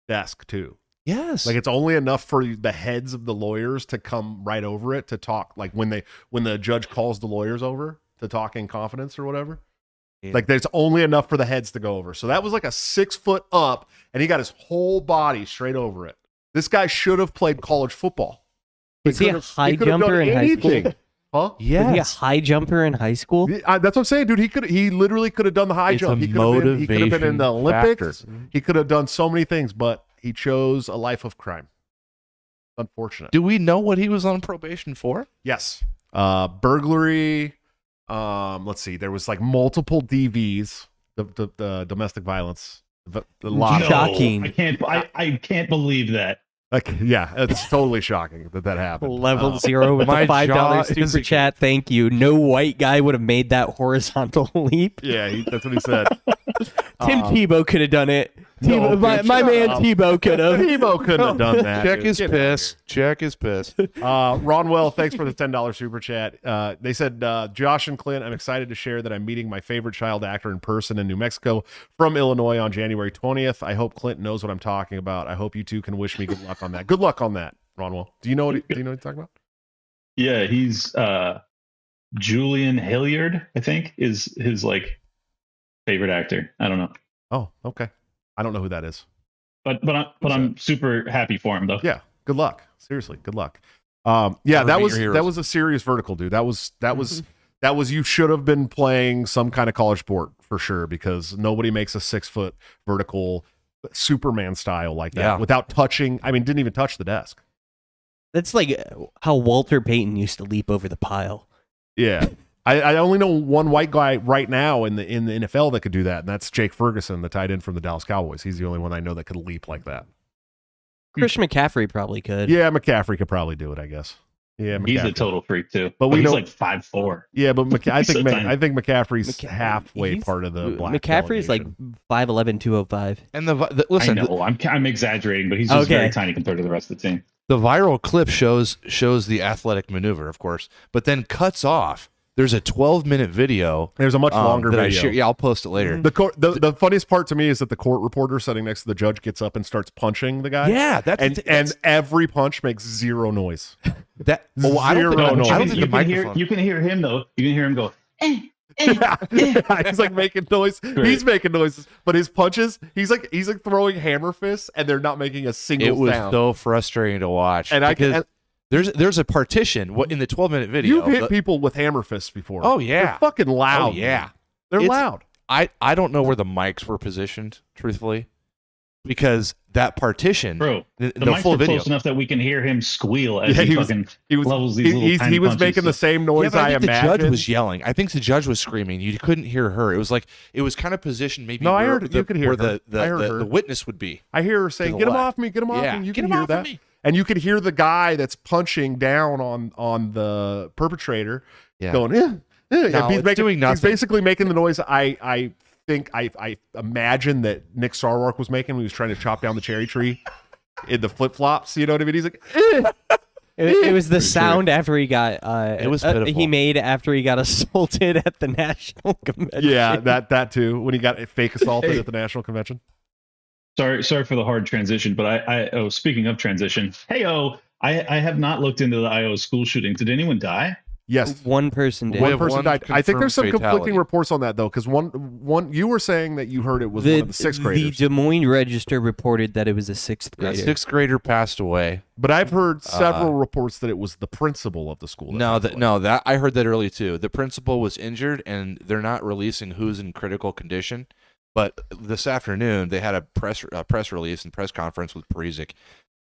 desk too. Yes, like it's only enough for the heads of the lawyers to come right over it to talk. Like when the judge calls the lawyers over to talk in confidence or whatever. Yeah. Like there's only enough for the heads to go over. So that was like a 6 foot up, and he got his whole body straight over it. This guy should have played college football. Was he a high jumper in high school? Huh? Yeah. Was he a high jumper in high school? That's what I'm saying, dude. He literally could have done the high jump. He could have been in the Olympics. He could have done so many things, but he chose a life of crime. Unfortunate. Do we know what he was on probation for? Yes. Burglary. Let's see. There was like multiple DVs. The domestic violence. The lot. No, Shocking. I can't believe that. Like, yeah, it's totally shocking that happened. Level 0 with my the $5 jaw is super chat. Thank you. No white guy would have made that horizontal leap. Yeah, that's what he said. Tim Tebow could have done it. No, my dude, man shut up. Tebow could have. Tebow couldn't have done that. Check dude. his Get outta piss. Check his piss. here. Ronwell, thanks for the $10 super chat. They said, Josh and Clint, I'm excited to share that I'm meeting my favorite child actor in person in New Mexico from Illinois on January 20th. I hope Clint knows what I'm talking about. I hope you two can wish me good luck on that. Good luck on that, Ronwell. Do you know what he's talking about? Yeah, he's Julian Hilliard, I think, is his like favorite actor. I don't know, Oh, okay. I don't know who that is. but I'm super happy for him though. Yeah, good luck. Seriously, good luck. Never that meet was your heroes. that was a serious vertical, dude. That was you should have been playing some kind of college sport for sure, because nobody makes a 6-foot vertical Superman style like that Yeah. without touching. I mean, didn't even touch the desk. That's like how Walter Payton used to leap over the pile. Yeah. I only know one white guy right now in the NFL that could do that, and that's Jake Ferguson, the tight end from the Dallas Cowboys. He's the only one I know that could leap like that. Christian McCaffrey probably could. Yeah, McCaffrey could probably do it, I guess. Yeah, He's a McCaffrey. total freak too. But we he's know- like 5'4". Yeah, but I He's think so tiny. I think McCaffrey's McCa- halfway he's- part of the black. McCaffrey's like delegation. 5'11", 205. And the I listen, know I'm exaggerating, but he's just Okay. very tiny compared to the rest of the team. the viral clip shows the athletic maneuver, of course, but then cuts off. There's a 12-minute video. There's a much longer that video. I share. Yeah, I'll post it later. The funniest part to me is that the court reporter sitting next to the judge gets up and starts punching the guy. Yeah, and every punch makes zero noise. that. Oh, I don't think, Zero I noise. don't think the you can hear microphone. you can hear him though. You can hear him go. He's like making noise. Great. He's making noises, but his punches, he's like throwing hammer fists, and they're not making a single It was sound. so frustrating to watch. And I because can. there's a partition. What in the 12-minute video? You've hit people with hammer fists before. Oh, yeah. they're fucking loud. Oh yeah, they're It's- loud. I don't know where the mics were positioned, truthfully, because that partition, Bro, the the mics full were video. close enough that we can hear him squeal as Yeah, he was fucking he was levels these little tiny he was punches. making the same Yeah, noise. but I I think the imagine. judge was yelling. I think the judge was screaming. You couldn't hear her. It was kind of positioned maybe. No, I where heard it. the, You could hear where her. the I heard her. the witness would be. I hear her saying, the "Get him left. off me! Get him off Yeah, me!" You get can him hear off that, of me. and you could hear the guy that's punching down on the perpetrator Yeah. going, "Eh, eh," No, and he's it's doing He's nothing. basically making the noise. I imagine that Nick Sarwark was making when he was trying to chop down the cherry tree in the flip flops. You know what I mean? He's like, "Eh." It was the sound after he got. It was pitiful. he made after he got assaulted at the national convention. Yeah, that too. When he got fake assaulted Hey. at the national convention. Sorry for the hard transition, but speaking of transition, I have not looked into the Iowa school shooting. Did anyone die? Yes. One person did. We One have person one died. I think there's some confirmed conflicting fatality. reports on that though, because one you were saying that you heard it was one of the sixth The graders, Des Moines Register reported that it was a sixth A grader. sixth grader passed away. but I've heard several reports that it was the principal of the school. That I heard that early too. The principal was injured, and they're not releasing who's in critical condition. But this afternoon they had a press release and press conference with Parizek,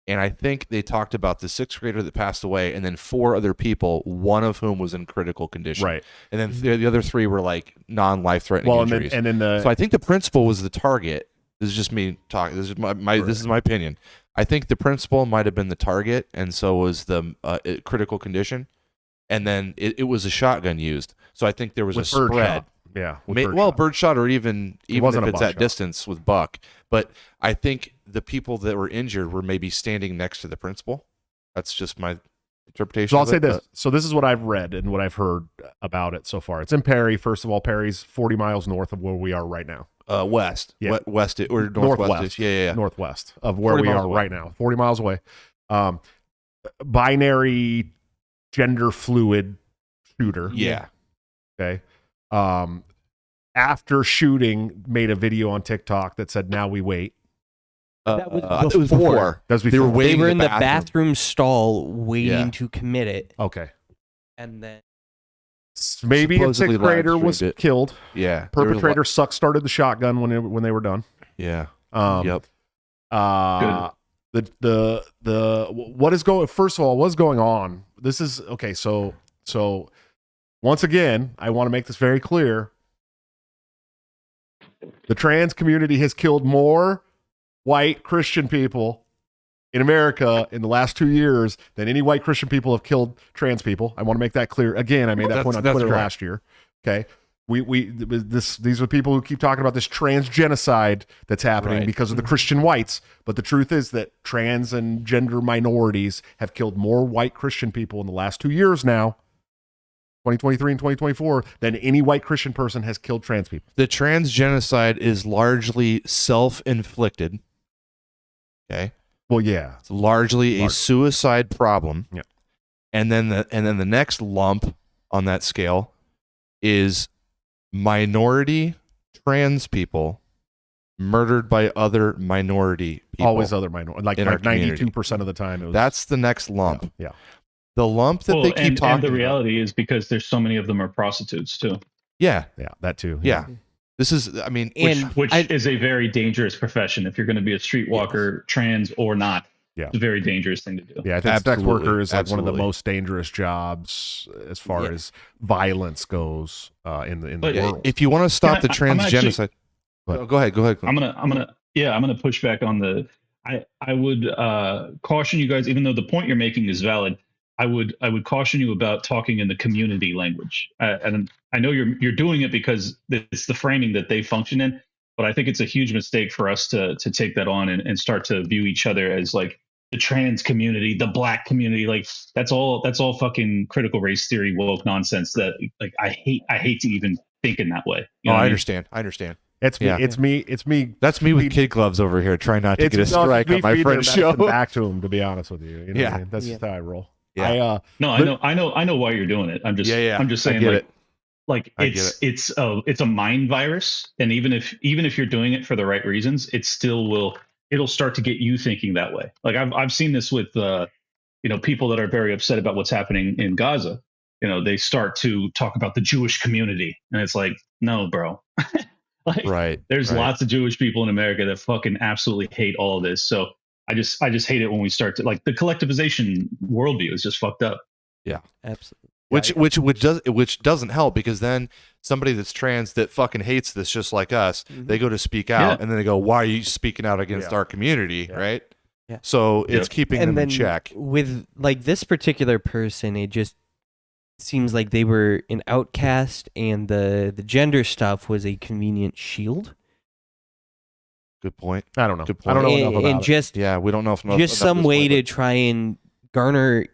and I think they talked about the sixth grader that passed away, and then 4 other people, one of whom was in critical condition. Right. And then the other 3 were like non-life-threatening Well, injuries. and then the So I think the principal was the target. This is just me talking. This is this is my opinion. I think the principal might have been the target, and so was the critical condition. And then it was a shotgun used. So I think there was with a bird spread. shot. Yeah. with Well, shot. birdshot or even wasn't if a it's at buckshot. distance with buck. But I think the people that were injured were maybe standing next to the principal. That's just my interpretation. So I'll of say it, this. So this is what I've read and what I've heard about it so far. It's in Perry. First of all, Perry's 40 miles north of where we are right now. West, Yeah. west or northwest. Northwest. Yeah. Northwest of where 40 we miles are away. right now. 40 miles away. Binary, gender fluid shooter. Yeah. Okay. After shooting, made a video on TikTok that said, "Now we wait." That was it was before. before. That was They before. were waiting They were in the bathroom. bathroom stall waiting Yeah. to commit it, Okay. and then Maybe a Supposedly sixth grader was live-streamed it. killed. Yeah. There was Perpetrator started the shotgun when they were done. Yeah. Um, Yep. Uh, what is going, first of all, what's going on? This is okay. So once again, I want to make this very clear. The trans community has killed more white Christian people in America in the last 2 years than any white Christian people have killed trans people. I want to make that clear. Again, I made that point on Twitter last year. Okay. These are people who keep talking about this trans genocide that's happening because of the Christian whites. But the truth is that trans and gender minorities have killed more white Christian people in the last 2 years now, 2023 and 2024, than any white Christian person has killed trans people. The trans genocide is largely self-inflicted. Okay. Well, yeah, it's largely a suicide problem. Yeah. And then the next lump on that scale is minority trans people murdered by other minority people. Always other minority, like 92% of the time. That's the next lump. Yeah. The lump that they keep talking and the reality about is because there's so many of them are prostitutes too. Yeah. Yeah, that too. Yeah. This is, I mean, which is a very dangerous profession. If you're going to be a streetwalker, trans or not, it's a very dangerous thing to do. Yeah, I think sex worker is like one of the most dangerous jobs as far as violence goes in the world. If you want to stop the trans genocide, go ahead. I'm gonna push back on the. I would caution you guys, even though the point you're making is valid. I would caution you about talking in the community language. And I know you're doing it because it's the framing that they function in. But I think it's a huge mistake for us to take that on and start to view each other as like the trans community, the black community. Like that's all fucking critical race theory woke nonsense that like I hate to even think in that way. You know I understand. It's me. It's me. That's me with kid gloves over here, trying not to get a strike on my friend's show. Back to him, to be honest with you. What I mean? That's just how I roll. Yeah. I know why you're doing it. I'm just saying it's a mind virus, and even if you're doing it for the right reasons, it'll start to get you thinking that way. Like I've seen this with people that are very upset about what's happening in Gaza. They start to talk about the Jewish community, and it's like, no, bro. There's lots of Jewish people in America that fucking absolutely hate all of this. So I just hate it when we start to like the collectivization worldview is just fucked up. Yeah, absolutely. Which doesn't help, because then somebody that's trans that fucking hates this just like us, they go to speak out and then they go, why are you speaking out against our community, right? Yeah. So it's keeping them in check. With like this particular person, it just seems like they were an outcast, and the gender stuff was a convenient shield. Good point. I don't know. Good point. I don't know enough about it. We don't know if just some way to try and garner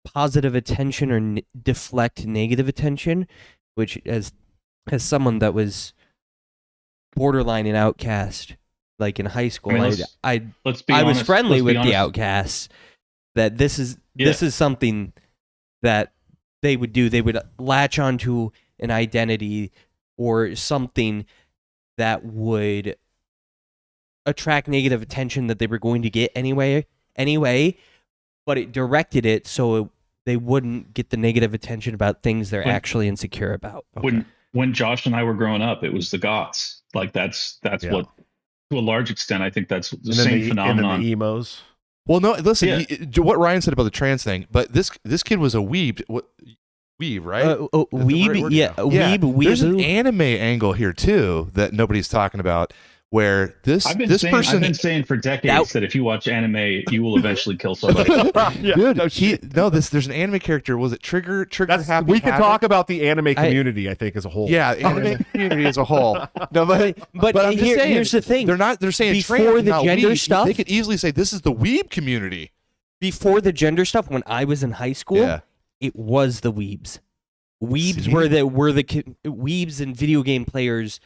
positive attention or deflect negative attention, which as someone that was borderline an outcast, like in high school, I was friendly with the outcasts. That this is something that they would do. They would latch onto an identity or something that would attract negative attention that they were going to get anyway, but it directed it so they wouldn't get the negative attention about things they're actually insecure about. Okay. When Josh and I were growing up, it was the goths. Like that's what, to a large extent, I think that's the same phenomenon. And then the emos. Well, no, listen, what Ryan said about the trans thing, but this kid was a weeb. Weeb, right? Weeb, weeb. There's an anime angle here too that nobody's talking about. Where I've been saying for decades that if you watch anime, you will eventually kill somebody. Dude, there's an anime character. Was it Trigger? Happy we could talk about the anime community, I think, as a whole. Yeah, anime community as a whole. No, but I'm just saying, here's the thing. They're saying before the gender weeb. stuff. They could easily say this is the weeb community. Before the gender stuff, when I was in high school, it was the weebs. Weebs were the weebs and video game players.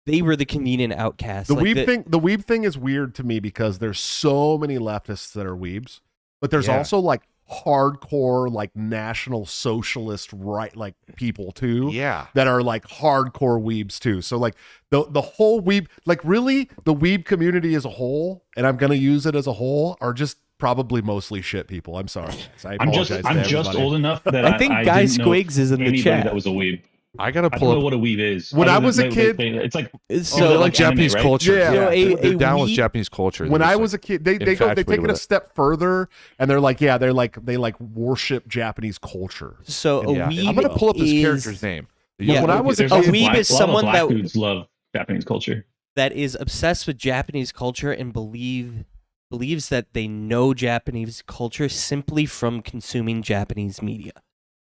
They were the convenient outcasts. The weeb thing is weird to me because there's so many leftists that are weebs, but there's also like hardcore like national socialist like people too. Yeah. That are like hardcore weebs too. So like the whole weeb, like really the weeb community as a whole, and I'm gonna use it as a whole, are just probably mostly shit people. I'm sorry. I apologize. I'm just old enough that I think Guy Squigs is in the chat. That was a weeb. I gotta I pull don't know up. what a weeb is. When Other I than was a kid- it's like So like like Japanese anime, right? culture. Yeah. So They're down with weeb- Japanese culture. When They're I just was a kid, they take infatuated it with a step further, and they're like, they worship Japanese culture. So a Yeah. weeb I'm gonna pull up this is- character's name. Yeah, when I was There's a lots kid- of weeb black- is a lot of someone black that- dudes love Japanese culture. that is obsessed with Japanese culture and believes that they know Japanese culture simply from consuming Japanese media.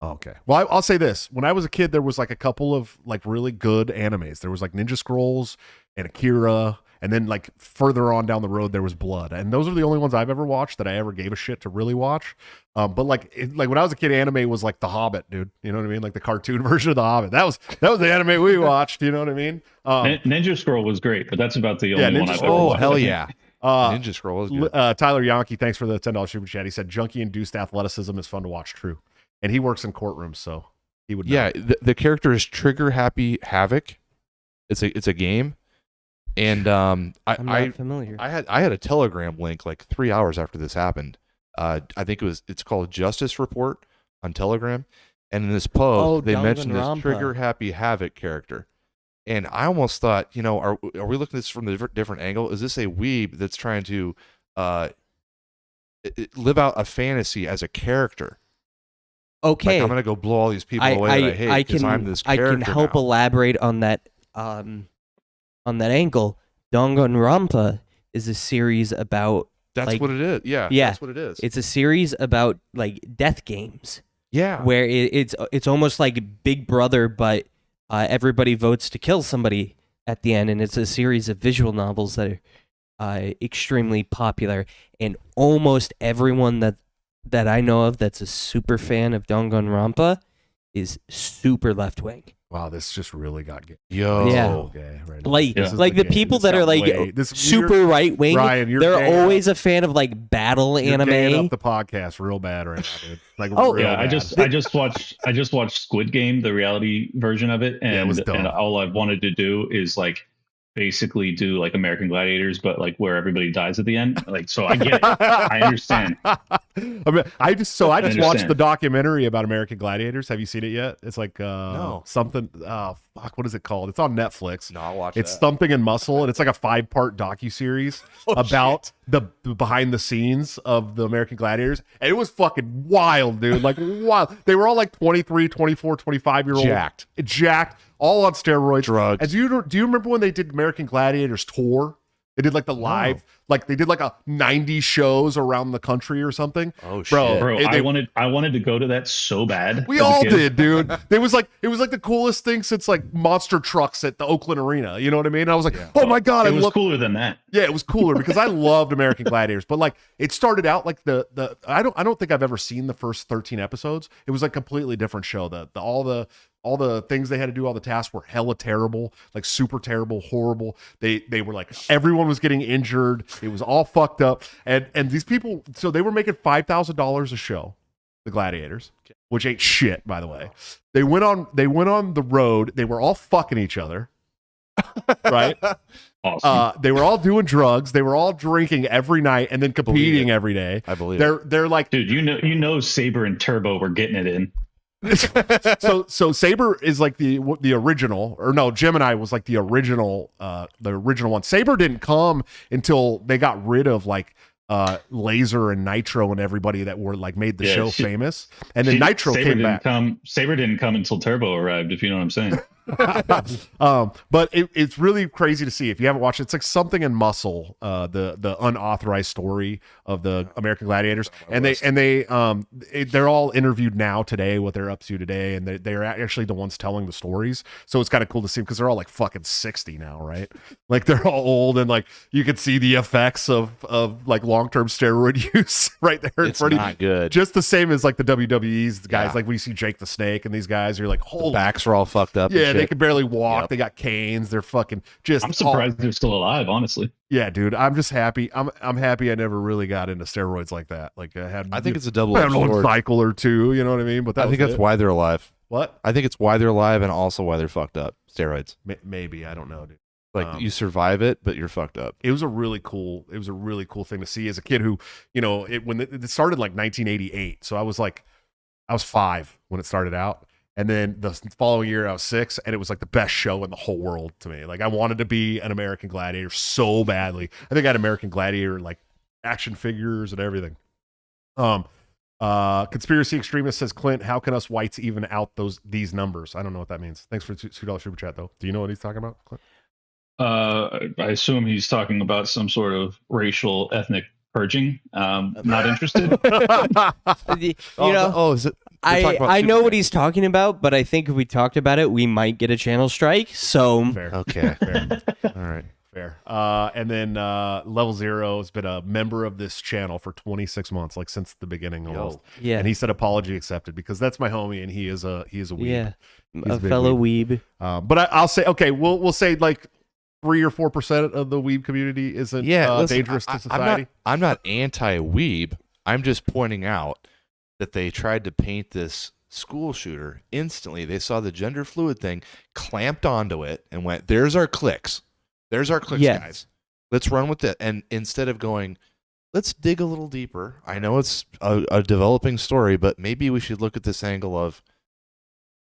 Okay. Well, I'll say this: when I was a kid, there was like a couple of like really good animes. There was like Ninja Scrolls and Akira, and then like further on down the road, there was Blood, and those are the only ones I've ever watched that I ever gave a shit to really watch. But like when I was a kid, anime was like The Hobbit, dude. You know what I mean? Like the cartoon version of The Hobbit. That was the anime we watched. You know what I mean? Ninja Scroll was great, but that's about the only Ninja one I've Scroll- ever Oh watched. hell I think. yeah! Ninja Scroll is good. Tyler Yonke, thanks for the $10 super chat. He said junkie-induced athleticism is fun to watch. True, and he works in courtrooms, so he would know. Yeah, the character is Trigger Happy Havoc. It's a game, and I'm not familiar. I had a Telegram link like 3 hours after this happened. I think it's called Justice Report on Telegram, and in this post they mentioned this Danganronpa. Trigger Happy Havoc character, and I almost thought, are we looking at this from a different angle? Is this a weeb that's trying to live out a fantasy as a character? Okay, Like, I'm gonna go blow all these people away that I hate because I'm this I character. can help now. elaborate on that angle. Danganronpa is a series about That's like- what it is. Yeah, Yeah. that's what it is. it's a series about like death games Yeah, where it's almost like Big Brother, but everybody votes to kill somebody at the end, and it's a series of visual novels that are extremely popular, and almost everyone that I know of that's a super fan of Danganronpa is super left wing. Wow, this just really got gay. yo, Yeah. Okay, right now. Like This is like the gay. people This that are got like way- this- super right wing, Ryan, you're they're gay always a fan of like battle You're gaying anime. up the podcast real bad right now, dude. Like, Oh, real Yeah, bad. I just watched Squid Game, the reality version of it, Yeah, it was and dumb. all I wanted to do is like basically do like American Gladiators, but like where everybody dies at the end. Like, so I get it. I understand. I just watched understand. the documentary about American Gladiators. Have you seen it yet? It's like No. something. Oh fuck, what is it called? It's on Netflix. No, I'll watch It's that. Thumping and Muscle, and it's like a 5-part docuseries Oh, about the behind the scenes of the American Gladiators. And it was fucking wild, dude. Like wild. They were all like 23, 24, 25-year-old. Jacked, all on steroids. Drugs. And do you remember when they did American Gladiators tour? They did like the live, like they did like a 90 shows around the country or something. Oh shit! Bro, Bro, I wanted to go to that so bad. We as a all kid. did, dude. It was like the coolest thing since like monster trucks at the Oakland Arena. You know what I mean? I was like, oh my god, It I was love. cooler than that. Yeah, it was cooler because I loved American Gladiators. But like, it started out like the I don't think I've ever seen the first 13 episodes. It was like a completely different show. All the things they had to do, all the tasks were hella terrible, like super terrible, horrible. They were like everyone was getting injured. It was all fucked up. And these people, so they were making $5,000 a show, the Gladiators, which ain't shit, by the way. They went on the road. They were all fucking each other. Right? Awesome. They were all doing drugs. They were all drinking every night and then competing every day. I believe They're like Dude, you know Saber and Turbo were getting it in. so Saber is like the original, or no, Gemini was like the original one. Saber didn't come until they got rid of like Laser and Nitro and everybody that were like made the show famous, and then Nitro Saber came didn't back. Saber didn't come until Turbo arrived, if you know what I'm saying. But it's really crazy to see if you haven't watched it. It's like Something in Muscle, the unauthorized story of the American Gladiators, and they're all interviewed now today, what they're up to today, and they're actually the ones telling the stories. So it's kind of cool to see because they're all like fucking 60 now, right? Like they're all old, and like you can see the effects of like long-term steroid use right there. it's not good. Just the same as like the WWE's guys, Yeah. like we see Jake the Snake and these guys. You're like, holy Backs are all fucked up. and yeah, they shit. can barely walk. Yep. They got canes. They're fucking just. I'm surprised they're still alive, honestly. Yeah, dude. I'm just happy. I'm happy. I never really got into steroids like that. Like I think it's a I double-edged had one sword. cycle or two. You know what I mean? But that I think was that's it. why they're alive. What? I think it's why they're alive and also why they're fucked up. Steroids. Maybe I don't know, dude. Like you survive it, but you're fucked up. It was a really cool thing to see as a kid who, you know, when it started like 1988. So I was 5 when it started out. And then the following year, I was 6, and it was like the best show in the whole world to me. Like, I wanted to be an American Gladiator so badly. I think I had American Gladiator like action figures and everything. Conspiracy extremist says, Clint, how can us whites even out these numbers? I don't know what that means. Thanks for the $2 super chat, though. Do you know what he's talking about, Clint? I assume he's talking about some sort of racial ethnic purging. Not interested. Is it? I know what he's talking about, but I think if we talked about it, we might get a channel strike. So Fair. Okay. Fair. All right. Fair. And then Level Zero has been a member of this channel for 26 months, like since the beginning almost. yeah, And he said apology accepted because that's my homie and he is a weeb. yeah, He's a big fellow weeb. But I'll say, okay, we'll say like 3 or 4% of the weeb community isn't Listen, dangerous to society. I'm not anti-weeb. I'm just pointing out that they tried to paint this school shooter. Instantly, they saw the gender fluid thing, clamped onto it, and went, "There's our clicks. There's our clicks, Yes. guys. Let's run with it." And instead of going, let's dig a little deeper. I know it's a developing story, but maybe we should look at this angle of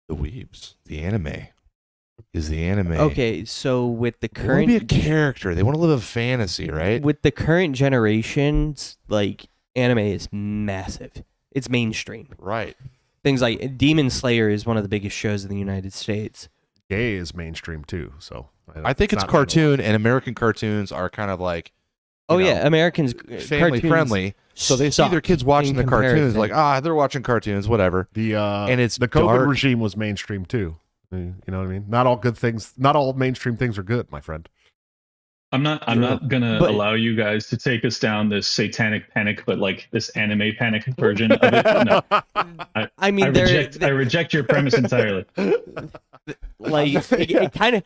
the weebs, the anime. Is the anime Okay, so with the They want to be a current character. They want to live a fantasy, right? with the current generations, like anime is massive. It's mainstream. Right. Things like Demon Slayer is one of the biggest shows in the United States. Gay is mainstream too, so I think it's not cartoon, and American cartoons are kind of like, Oh you know, yeah, Americans family cartoons friendly. So they see suck their kids watching in the cartoons, comparison. like, they're watching cartoons, whatever. And it's the COVID dark. regime was mainstream too. You know what I mean? Not all good things, not all mainstream things are good, my friend. I'm not gonna But- allow you guys to take us down this satanic panic, but like this anime panic version of it. No, I mean, I reject your premise entirely. like it kind of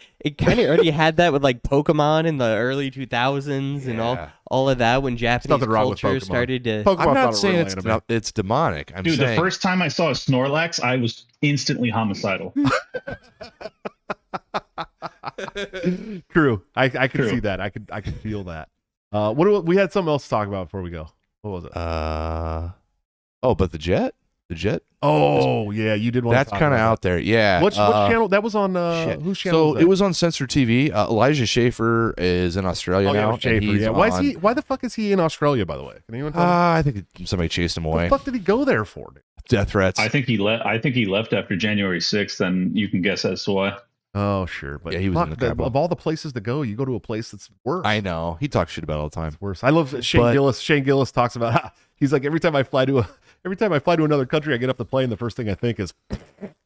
already had that with like Pokemon in the early 2000s and Yeah. all of that when Japanese nothing wrong with culture Pokemon. started to. Pokemon's I'm not not a saying real it's anime. it's demonic. I'm Dude, saying the first time I saw a Snorlax, I was instantly homicidal. True. I could True. see that. I could feel that. We had something else to talk about before we go. What was it? but the jet. Oh yeah, you did want. That's kind of out there. Yeah. What channel? That was on. Shit. Whose channel? So it was on Censored TV. Elijah Schaefer is in Australia now. and Schaefer. he's Yeah. on- Why the fuck is he in Australia? By the way, can anyone tell me? I think somebody chased him What away. the fuck did he go there for? Dude? Death threats. I think he left after January 6th, and you can guess as to why. Oh sure, but Yeah, he was in fuck, the cabo. of all the places to go, you go to a place that's worse. I know. He talks shit about it all the time. Worse. I love Shane But- Gillis. Shane Gillis talks about. He's like every time I fly to another country, I get off the plane. The first thing I think is,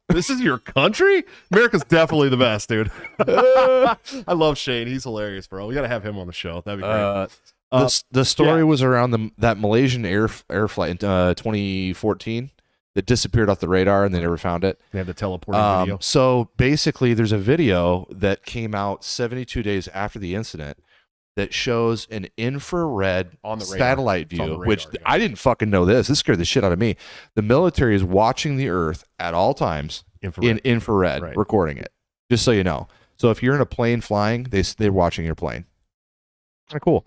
"This is your country? America's definitely the best, dude." I love Shane. He's hilarious, bro. We got to have him on the show. That'd be great. The story yeah. was around that Malaysian air flight in 2014 that disappeared off the radar and they never found it. They have the teleporting video. So basically, there's a video that came out 72 days after the incident that shows an infrared On the radar. satellite It's on view, the which radar, yeah. I didn't fucking know this. This scared the shit out of me. The military is watching the Earth at all times Infrared. in infrared, Right. recording it, just so you know. So if you're in a plane flying, they're watching your plane. Kind of cool.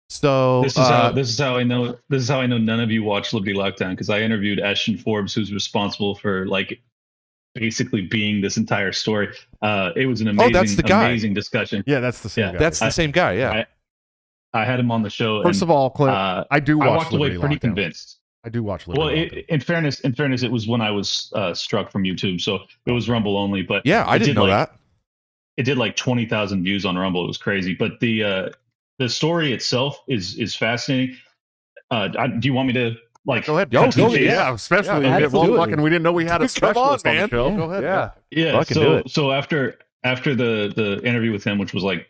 So This is how I know none of you watch Liberty Lockdown, because I interviewed Ashton Forbes, who's responsible for like basically being this entire story. It was an amazing, that's the guy. amazing discussion. Yeah, that's the same Yeah, guy. that's the same guy. Yeah. I had him on the show. First of all, Clint, I do I watch walked away Liberty pretty Lockdown. convinced. I do watch Well, Liberty Lockdown. in fairness, it was when I was struck from YouTube, so it was Rumble only. But Yeah, I it didn't did, know like, that. It did like 20,000 views on Rumble. It was crazy. But the story itself is fascinating. Do you want me to like? Go ahead. cut Yo, to go the chase? Yeah, especially Yeah, we didn't know we had a Come specialist on, on the man. show. Yeah. Go ahead. Yeah. Yeah. Fucking do it. So after the interview with him, which was like,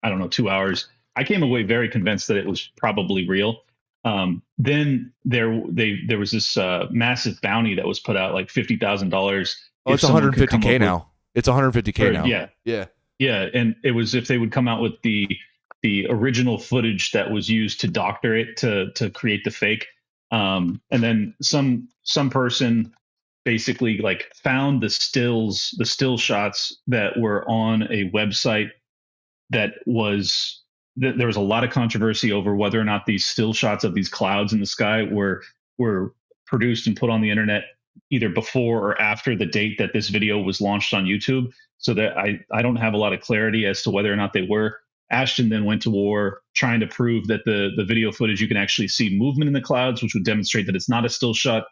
I don't know, 2 hours, I came away very convinced that it was probably real. Then there was this massive bounty that was put out, like $50,000. Oh, it's 150K now. It's 150K now. Yeah. Yeah. Yeah, and it was if they would come out with the original footage that was used to doctor it to create the fake, and then some person basically like found the still shots that were on a website that was there was a lot of controversy over whether or not these still shots of these clouds in the sky were produced and put on the internet either before or after the date that this video was launched on YouTube. So that I don't have a lot of clarity as to whether or not they were. Ashton then went to war trying to prove that the video footage, you can actually see movement in the clouds, which would demonstrate that it's not a still shot.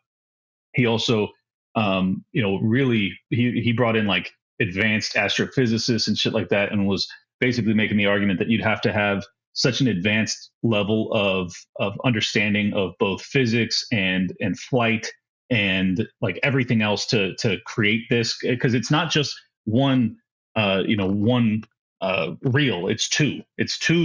He also, really, he brought in like advanced astrophysicists and shit like that, and was basically making the argument that you'd have to have such an advanced level of understanding of both physics and flight and like everything else to create this, because it's not just one reel. It's two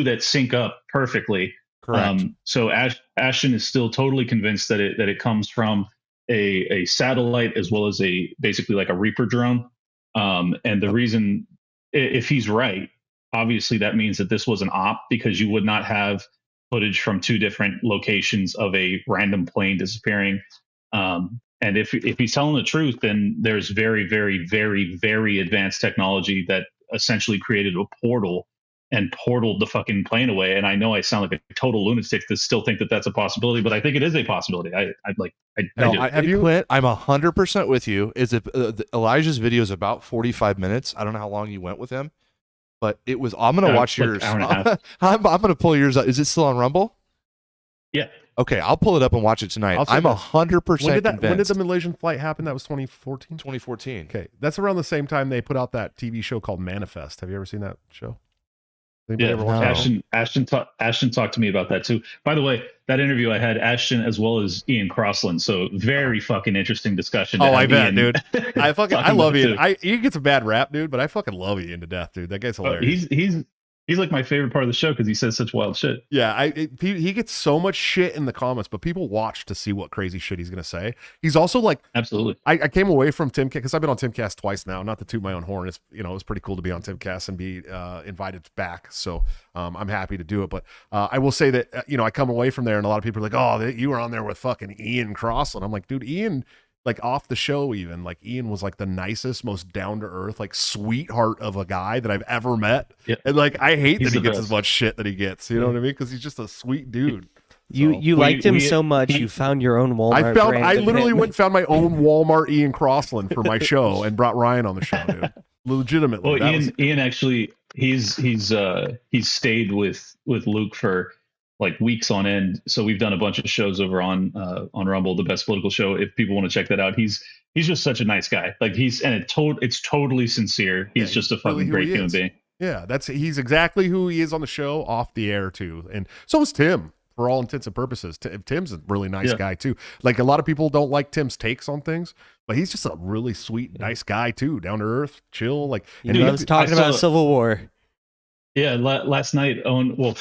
that sync up perfectly. Correct. So Ashton is still totally convinced that it comes from a satellite as well as basically like a Reaper drone. And the reason, if he's right, obviously that means that this was an op, because you would not have footage from two different locations of a random plane disappearing. And if he's telling the truth, then there's very, very, very, very advanced technology that essentially created a portal and portaled the fucking plane away. And I know I sound like a total lunatic to still think that that's a possibility, but I think it is a possibility. Have you, Clint? I'm 100% with you. Elijah's video is about 45 minutes. I don't know how long you went with him, but it was. I'm gonna watch yours. Hour and a half. I'm gonna pull yours up. Is it still on Rumble? Yeah. Okay, I'll pull it up and watch it tonight. I'm 100% convinced. When did the Malaysian flight happen? That was 2014? 2014. Okay, that's around the same time they put out that TV show called Manifest. Have you ever seen that show? Yeah, Ashton talked to me about that too. By the way, that interview I had Ashton as well as Ian Crossland, so very fucking interesting discussion. Oh, I bet, dude. I love Ian. Too. Ian gets a bad rap, dude, but I fucking love Ian to death, dude. That guy's hilarious. He's like my favorite part of the show because he says such wild shit. Yeah, he gets so much shit in the comments, but people watch to see what crazy shit he's gonna say. He's also like, absolutely. I came away from Timcast because I've been on Timcast twice now. Not to toot my own horn, it's it's pretty cool to be on Timcast and be invited back. So I'm happy to do it. But I will say that I come away from there and a lot of people are like, oh, you were on there with fucking Ian Crossland. I'm like, dude, Ian. Like off the show, even like Ian was like the nicest, most down to earth, like sweetheart of a guy that I've ever met. Yep. And like I hate that he gets as much shit that he gets. You know what I mean? Because he's just a sweet dude. You liked him so much, you found your own Walmart. I literally went and found my own Walmart Ian Crossland for my show and brought Ryan on the show, dude. Legitimately. Well, Ian actually he's stayed with Luke for like weeks on end. So we've done a bunch of shows over on Rumble, the Best Political Show. If people want to check that out, he's just such a nice guy. Like it's totally sincere. He's just a fucking great human being. Yeah, he's exactly who he is on the show, off the air too. And so is Tim, for all intents and purposes. Tim's a really nice guy too. Like a lot of people don't like Tim's takes on things, but he's just a really sweet, nice guy too. Down to earth, chill. Like he was talking about Civil War. Yeah, last night, Owen. Well,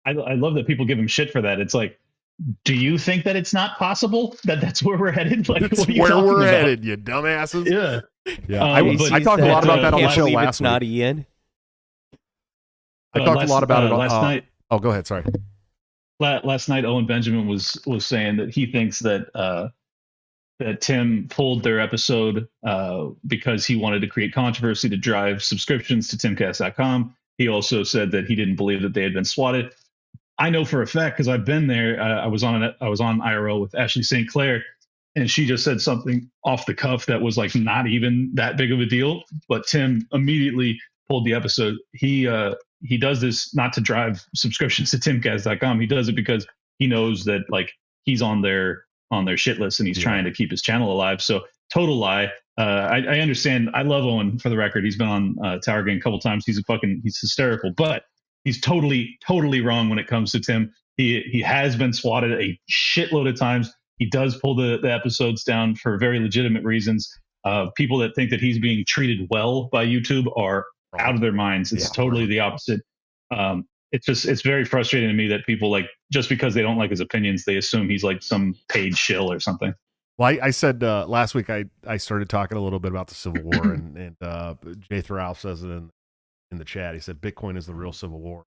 I love that people give him shit for that. It's like, do you think that it's not possible that that's where we're headed? Like, that's where we're headed, you dumbasses. Yeah. I talked a lot about that on the show last week. It's not Ian. I talked a lot about it last night. Oh, go ahead. Sorry. Last night, Owen Benjamin was saying that he thinks that Tim pulled their episode because he wanted to create controversy to drive subscriptions to timcast.com. He also said that he didn't believe that they had been swatted. I know for a fact because I've been there. I was on IRL with Ashley St. Clair, and she just said something off the cuff that was like not even that big of a deal. But Tim immediately pulled the episode. He does this not to drive subscriptions to timcast.com. He does it because he knows that like he's on their shit list and he's trying to keep his channel alive. So total lie. I understand. I love Owen, for the record. He's been on Tower Gang a couple times. He's hysterical, but he's totally wrong when it comes to Tim. He has been swatted a shitload of times. He does pull the episodes down for very legitimate reasons. People that think that he's being treated well by YouTube are out of their minds. It's totally the opposite. It's very frustrating to me that people, like, just because they don't like his opinions, they assume he's like some paid shill or something. Well, I said last week I started talking a little bit about the Civil War, and Jay Thoreau says it in the chat. He said Bitcoin is the real Civil War.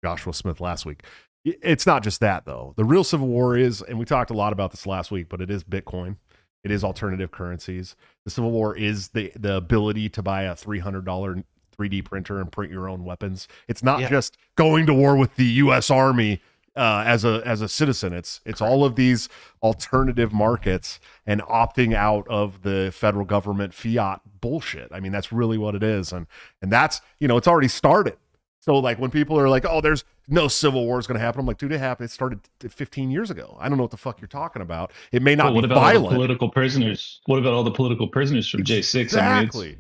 Joshua Smith last week. It's not just that though. The real Civil War is, and we talked a lot about this last week, but it is Bitcoin. It is alternative currencies. The Civil War is the ability to buy a $300 3D printer and print your own weapons. It's not just going to war with the U.S. Army as a citizen. It's all of these alternative markets and opting out of the federal government fiat bullshit. I mean, that's really what it is, and that's it's already started. So like when people are like, oh, there's no civil war is going to happen, I'm like, dude, it happened. It started 15 years ago. I don't know what the fuck you're talking about. It may not be about violent. All the political prisoners? What about all the political prisoners from J6? Exactly.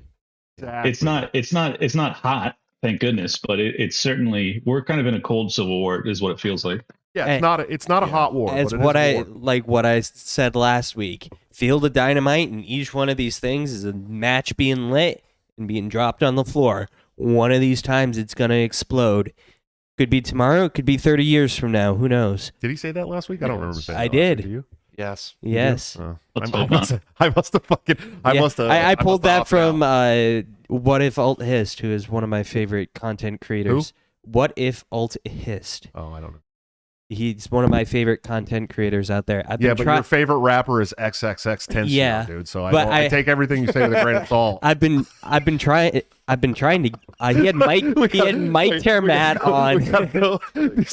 I mean, it's not hot, thank goodness, but it's certainly, we're kind of in a cold civil war, is what it feels like. Yeah, it's not a hot war. As what I said last week, Field of Dynamite, and each one of these things is a match being lit and being dropped on the floor. One of these times it's going to explode. Could be tomorrow. It could be 30 years from now. Who knows? Did he say that last week? I don't remember saying that. I did. Did you? Yes. Yes. I must have. I pulled that from What If Alt Hist, who is one of my favorite content creators. Who? What If Alt Hist? Oh, I don't know. He's one of my favorite content creaters out there. But your favorite rapper is XXX Tensio, dude. So I take everything you say with a grain of salt. I've been trying to. He had Mike Termat on. Do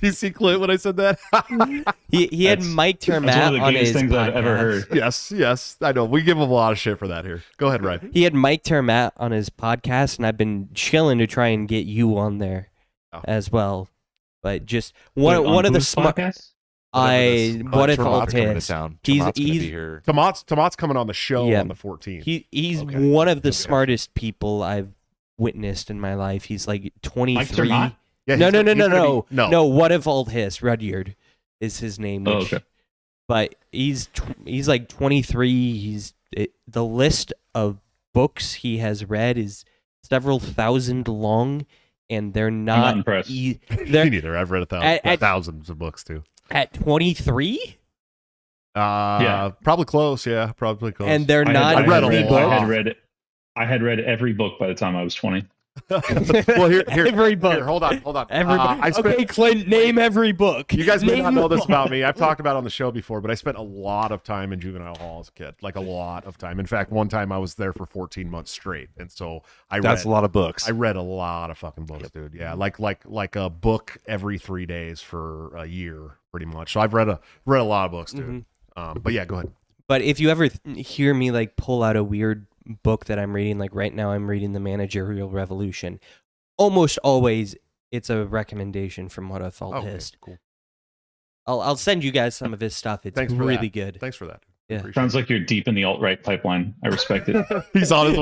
you see Clint when I said that? he had Mike Termat on his things podcast. I've ever heard. Yes, I know. We give him a lot of shit for that here. Go ahead, Ryan. He had Mike Termat on his podcast, and I've been chilling to try and get you on there as well. But just one of the smart. What if Alt Hist? He's here. Tomat's coming on the show on the 14th. He's one of the smartest people I've witnessed in my life. He's like 23. Mike Yeah, no. What if Alt Hist? Rudyard is his name. Okay. But he's like 23. The list of books he has read is several thousand long, and they're not impressed. Me neither. I've read thousands of books too. At 23? Probably close. Yeah, probably close. And they're not. I had read every book by the time I was 20. Well, here, every book. Here, hold on. Every book. Okay, Clint, name every book. You guys may not know this about me. I've talked about it on the show before, but I spent a lot of time in juvenile hall as a kid. Like a lot of time. In fact, one time I was there for 14 months straight, and so That's a lot of books. I read a lot of fucking books, dude. Yeah, like a book every 3 days for a year, pretty much. So I've read a lot of books, dude. But yeah, go ahead. But if you ever hear me like pull out a weird book that I'm reading, like right now I'm reading The Managerial Revolution, almost always it's a recommendation from What If Alt Hist. Cool. I'll send you guys some of his stuff. It's really good. Thanks for that. Yeah. Sounds like you're deep in the alt-right pipeline. I respect it. He's on his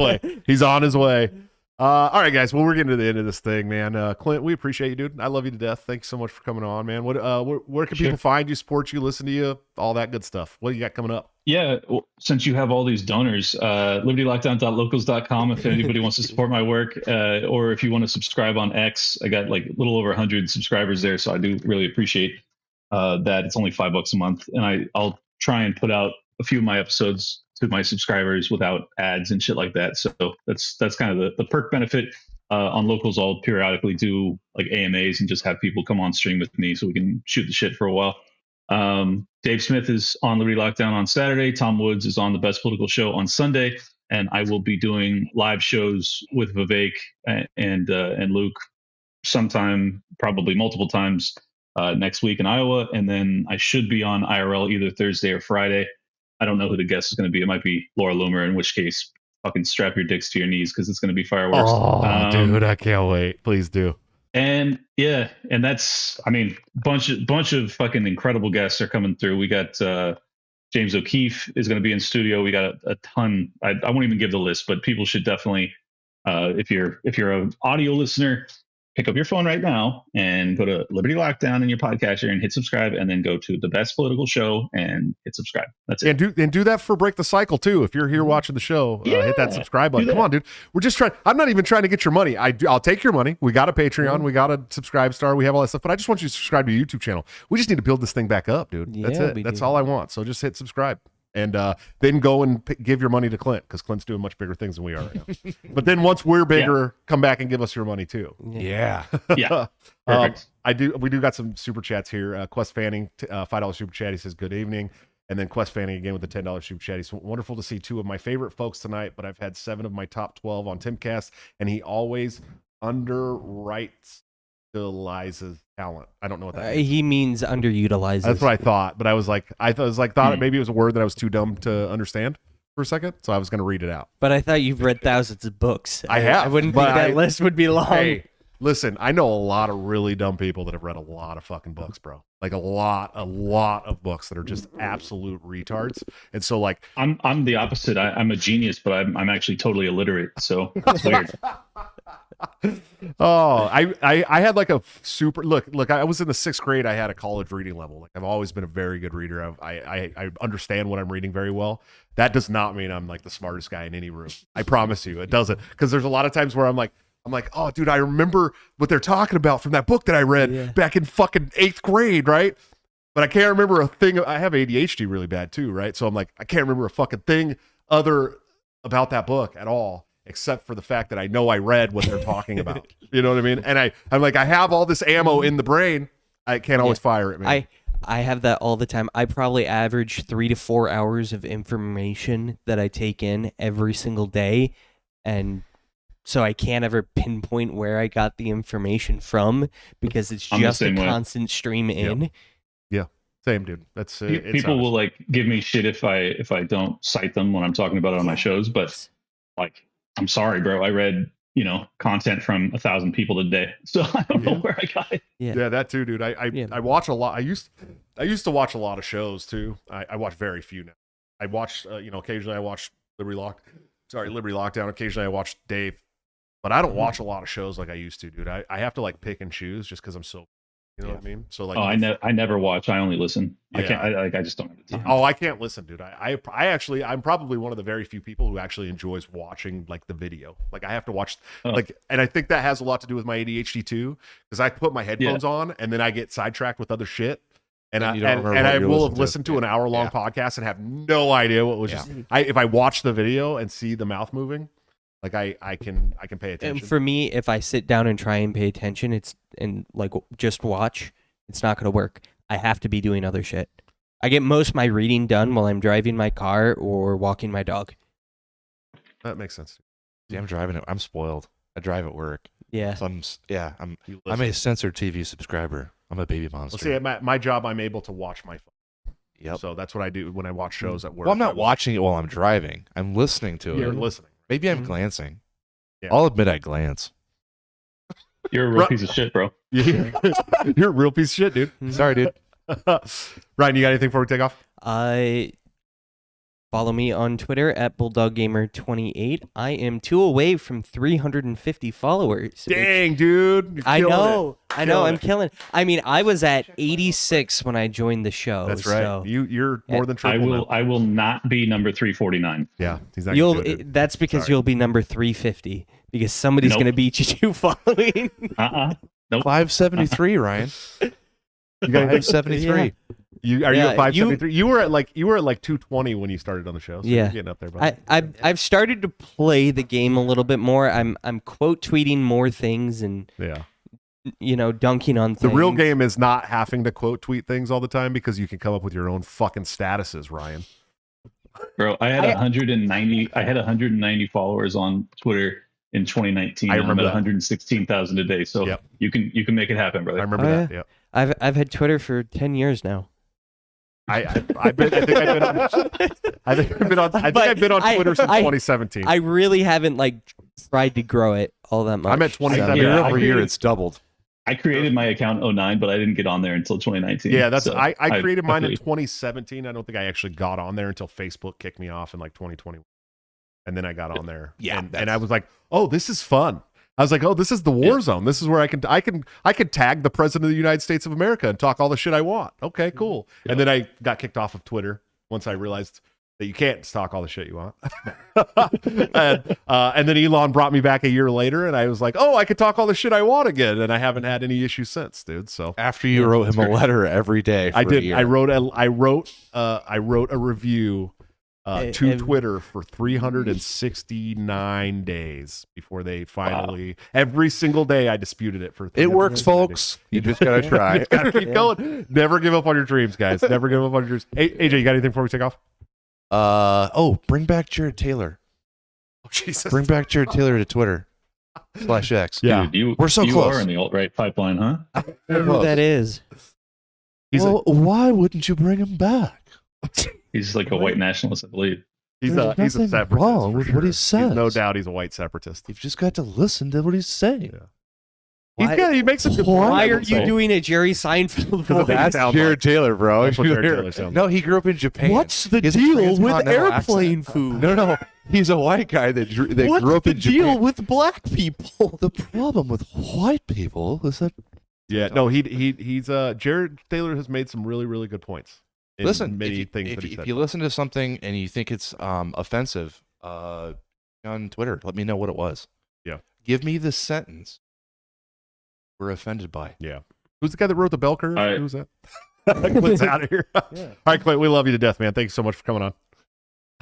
way. All right, guys. Well, we're getting to the end of this thing, man. Clint, we appreciate you, dude. I love you to death. Thanks so much for coming on, man. Where can people find you, support you, listen to you, all that good stuff? What do you got coming up? Yeah, well, since you have all these donors, libertylockdown.locals.com if anybody wants to support my work, or if you want to subscribe on X. I got like a little over 100 subscribers there, so I do really appreciate that. It's only $5 a month, and I'll try and put out a few of my episodes to my subscribers without ads and shit like that. So that's kind of the perk benefit. On Locals, I'll periodically do like AMAs and just have people come on stream with me so we can shoot the shit for a while. Dave Smith is on Liberty Lockdown on Saturday. Tom Woods is on the Best Political Show on Sunday, and I will be doing live shows with Vivek and Luke sometime, probably multiple times next week in Iowa, and then I should be on IRL either Thursday or Friday. I don't know who the guest is going to be. It might be Laura Loomer, in which case, fucking strap your dicks to your knees because it's going to be fireworks. Oh, dude, I can't wait. Please do. And yeah, and that's, I mean, bunch of fucking incredible guests are coming through. We got James O'Keefe is going to be in studio. We got a ton. I won't even give the list, but people should definitely, if you're an audio listener, pick up your phone right now and go to Liberty Lockdown in your podcatcher and hit subscribe, and then go to the Best Political Show and hit subscribe. That's it. And do that for Break the Cycle too. If you're here watching the show, hit that subscribe button. Come on, dude. We're just trying. I'm not even trying to get your money. I'll take your money. We got a Patreon. We got a subscribe star. We have all that stuff. But I just want you to subscribe to your YouTube channel. We just need to build this thing back up, dude. That's it. That's all I want. So just hit subscribe. And then go and give your money to Clint, because Clint's doing much bigger things than we are right now. But then once we're bigger, come back and give us your money too. Yeah. Yeah. Perfect. We do got some super chats here. Quest Fanning, $5 super chat. He says good evening. And then Quest Fanning again with the $10 super chat. He's wonderful to see 2 of my favorite folks tonight, but I've had 7 of my top 12 on Timcast, and he always underwrites utilizes talent. I don't know what that means. He means underutilizes. That's what I thought, but I was like, maybe it was a word that I was too dumb to understand for a second, so I was going to read it out. But I thought you've read thousands of books. I have. I wouldn't think that list would be long. Hey, listen, I know a lot of really dumb people that have read a lot of fucking books, bro. Like a lot of books that are just absolute retards. And so, like, I'm the opposite. I'm a genius, but I'm actually totally illiterate. So it's weird. Oh, I had like a super look. I was in the 6th grade. I had a college reading level. Like I've always been a very good reader. I understand what I'm reading very well. That does not mean I'm like the smartest guy in any room. I promise you, it doesn't. Because there's a lot of times where I'm like, oh, dude, I remember what they're talking about from that book that I read back in fucking 8th grade, right? But I can't remember a thing. I have ADHD really bad too, right? So I'm like, I can't remember a fucking thing other about that book at all, except for the fact that I know I read what they're talking about. You know what I mean? And I'm like, I have all this ammo in the brain. I can't always fire it, man. I have that all the time. I probably average 3 to 4 hours of information that I take in every single day. And so I can't ever pinpoint where I got the information from because it's just a constant stream in. Yeah, same, dude. That's people will like give me shit if I don't cite them when I'm talking about it on my shows, but like, I'm sorry, bro. I read, content from 1,000 people today, so I don't know where I got it. Yeah, that too, dude. I watch a lot. I used to watch a lot of shows too. I watch very few now. I watch, occasionally I watch Liberty Lockdown. Occasionally I watch Dave, but I don't watch a lot of shows like I used to, dude. I have to like pick and choose just because I'm so. You know what I mean? So like, I never watch. I only listen. I can't. I just don't have the time. Oh, I can't listen, dude. I'm probably one of the very few people who actually enjoys watching like the video. Like I have to watch and I think that has a lot to do with my ADHD too, because I put my headphones on and then I get sidetracked with other shit, and I will have listened to an hour-long podcast and have no idea what was just. If I watch the video and see the mouth moving. Like I can pay attention. And for me, if I sit down and try and pay attention, just watch, it's not gonna work. I have to be doing other shit. I get most of my reading done while I'm driving my car or walking my dog. That makes sense. See, I'm driving it. I'm spoiled. I drive at work. Yeah. So I'm a censored TV subscriber. I'm a baby monster. Well, see, at my job, I'm able to watch my phone. Yep. So that's what I do when I watch shows at work. Well, I'm not watching it while I'm driving. I'm listening to it. You're listening. Maybe I'm glancing. Yeah. I'll admit I glance. You're a real piece of shit, bro. You're a real piece of shit, dude. Sorry, dude. Ryan, you got anything before we take off? Follow me on Twitter at BulldogGamer28. I am 2 away from 350 followers. Dang, dude. I know. I'm killing. I mean, I was at 86 when I joined the show. That's right. So. You're more than triple. I will not be number 349. Yeah, he's not. That's because you'll be number 350 because somebody's going to beat you to following. Nope. 573, Ryan. You got 573. Are you at 573? You were at like 220 when you started on the show. So you're getting up there, buddy. I've started to play the game a little bit more. I'm quote tweeting more things and dunking on things. The real game is not having to quote tweet things all the time because you can come up with your own fucking statuses, Ryan. Bro, I had 190. I had 190 followers on Twitter in 2019. I remember I'm at 116,000 today. So you can make it happen, brother. I remember that. Yeah. I've had Twitter for 10 years now. I think I've been on Twitter since 2017. I really haven't tried to grow it all that much. I'm at 27. Year over year, it's doubled. I created my account in 2009, but I didn't get on there until 2019. Yeah, I created mine in 2017. I don't think I actually got on there until Facebook kicked me off in 2021, and then I got on there. Yeah, and I was like, oh, this is fun. I was like, oh, this is the war zone. This is where I can tag the president of the United States of America and talk all the shit I want. Okay, cool. And then I got kicked off of Twitter once I realized that you can't talk all the shit you want. and then Elon brought me back a year later, and I was like, oh, I could talk all the shit I want again, and I haven't had any issues since, dude. So after you wrote him a letter every day, I did. I wrote a review. To Twitter for 369 days before they finally. Every single day I disputed it for. It works, folks. You just gotta try. Gotta keep going. Never give up on your dreams, guys. Never give up on your dreams. Hey, AJ, you got anything before we take off? Bring back Jared Taylor. Oh, Jesus. Bring back Jared Taylor to Twitter. /X. Yeah. Dude, We're so you close. are in the alt-right pipeline, huh? I don't know who that is. Well, why wouldn't you bring him back? He's like a white nationalist, I believe. He's There's a nothing separatist. wrong for with sure. what he He's says. no doubt he's a white separatist. You've just got to listen to what he's saying. Yeah. He makes a good point. Why I are will you say. doing a Jerry Seinfeld Because of voice? that. That's sounds Jared like- Taylor, bro. That's what Jared Taylor sounds No, he grew up in Japan. What's the He has a deal with transcontinental airplane accent. food? No, he's a white guy that What's grew up the in deal Japan. with black people? The problem with white people is that Yeah, no, he's Jared Taylor has made some really, really good points. In listen, many if, things if, that he if said. you listen to something and you think it's offensive, on Twitter, let me know what it was. Yeah. Give me the sentence we're offended by. Yeah. Who's the guy that wrote the bell curve? All right. Who's that? Clint's out of here. Yeah. All right, Clint, we love you to death, man. Thank you so much for coming on.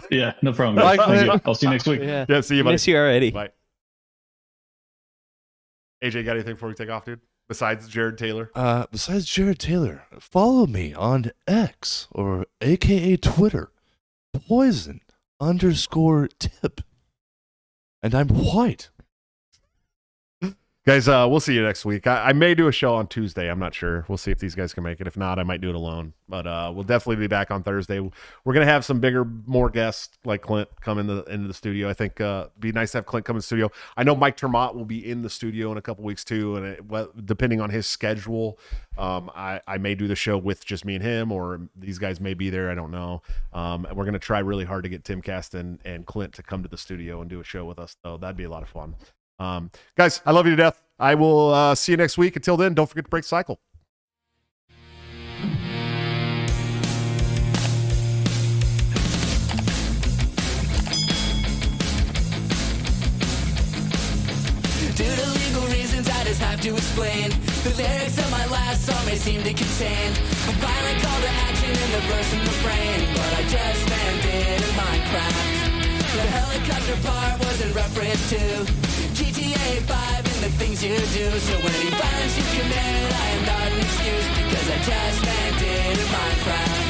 Yeah, no problem. Bye, Guys. Thank Clint. you. I'll see you next week. Yeah. Yeah, see you, buddy. Miss you already. Bye. AJ, got anything before we take off, dude? Besides Jared Taylor? Besides Jared Taylor, follow me on X or AKA Twitter, poison_tip. And I'm white. Guys, we'll see you next week. I may do a show on Tuesday. I'm not sure. We'll see if these guys can make it. If not, I might do it alone. But we'll definitely be back on Thursday. We're going to have some more guests like Clint come into the studio. I think it'd be nice to have Clint come in the studio. I know Mike Termott will be in the studio in a couple weeks too. And depending on his schedule, I may do the show with just me and him, or these guys may be there. I don't know. And we're going to try really hard to get Timcast and Clint to come to the studio and do a show with us. So that'd be a lot of fun. Guys, I love you to death. I will see you next week. Until then, don't forget to break the cycle. Due to legal reasons, I just have to explain. The lyrics of my last song may seem to contain a violent call to action in the verse and refrain, but I just meant it in Minecraft. The helicopter part was in reference to GTA 5 and the things you do. So any violence you commit, I am not an excuse, because I just meant it in Minecraft.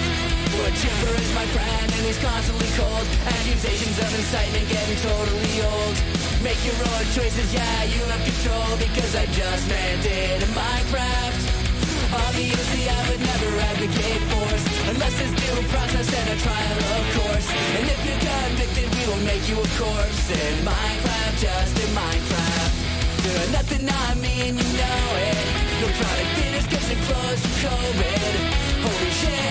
But Chipper is my friend and he's constantly cold. Accusations of incitement getting totally old. Make your own choices, yeah, you have control, because I just meant it in Minecraft. Obviously I would never advocate force, unless there's due process and a trial, of course. And if you're convicted, we will make you a corpse in Minecraft, just in Minecraft. Nothing I mean, you know it. No product finished, cause it closed from COVID. Holy shit.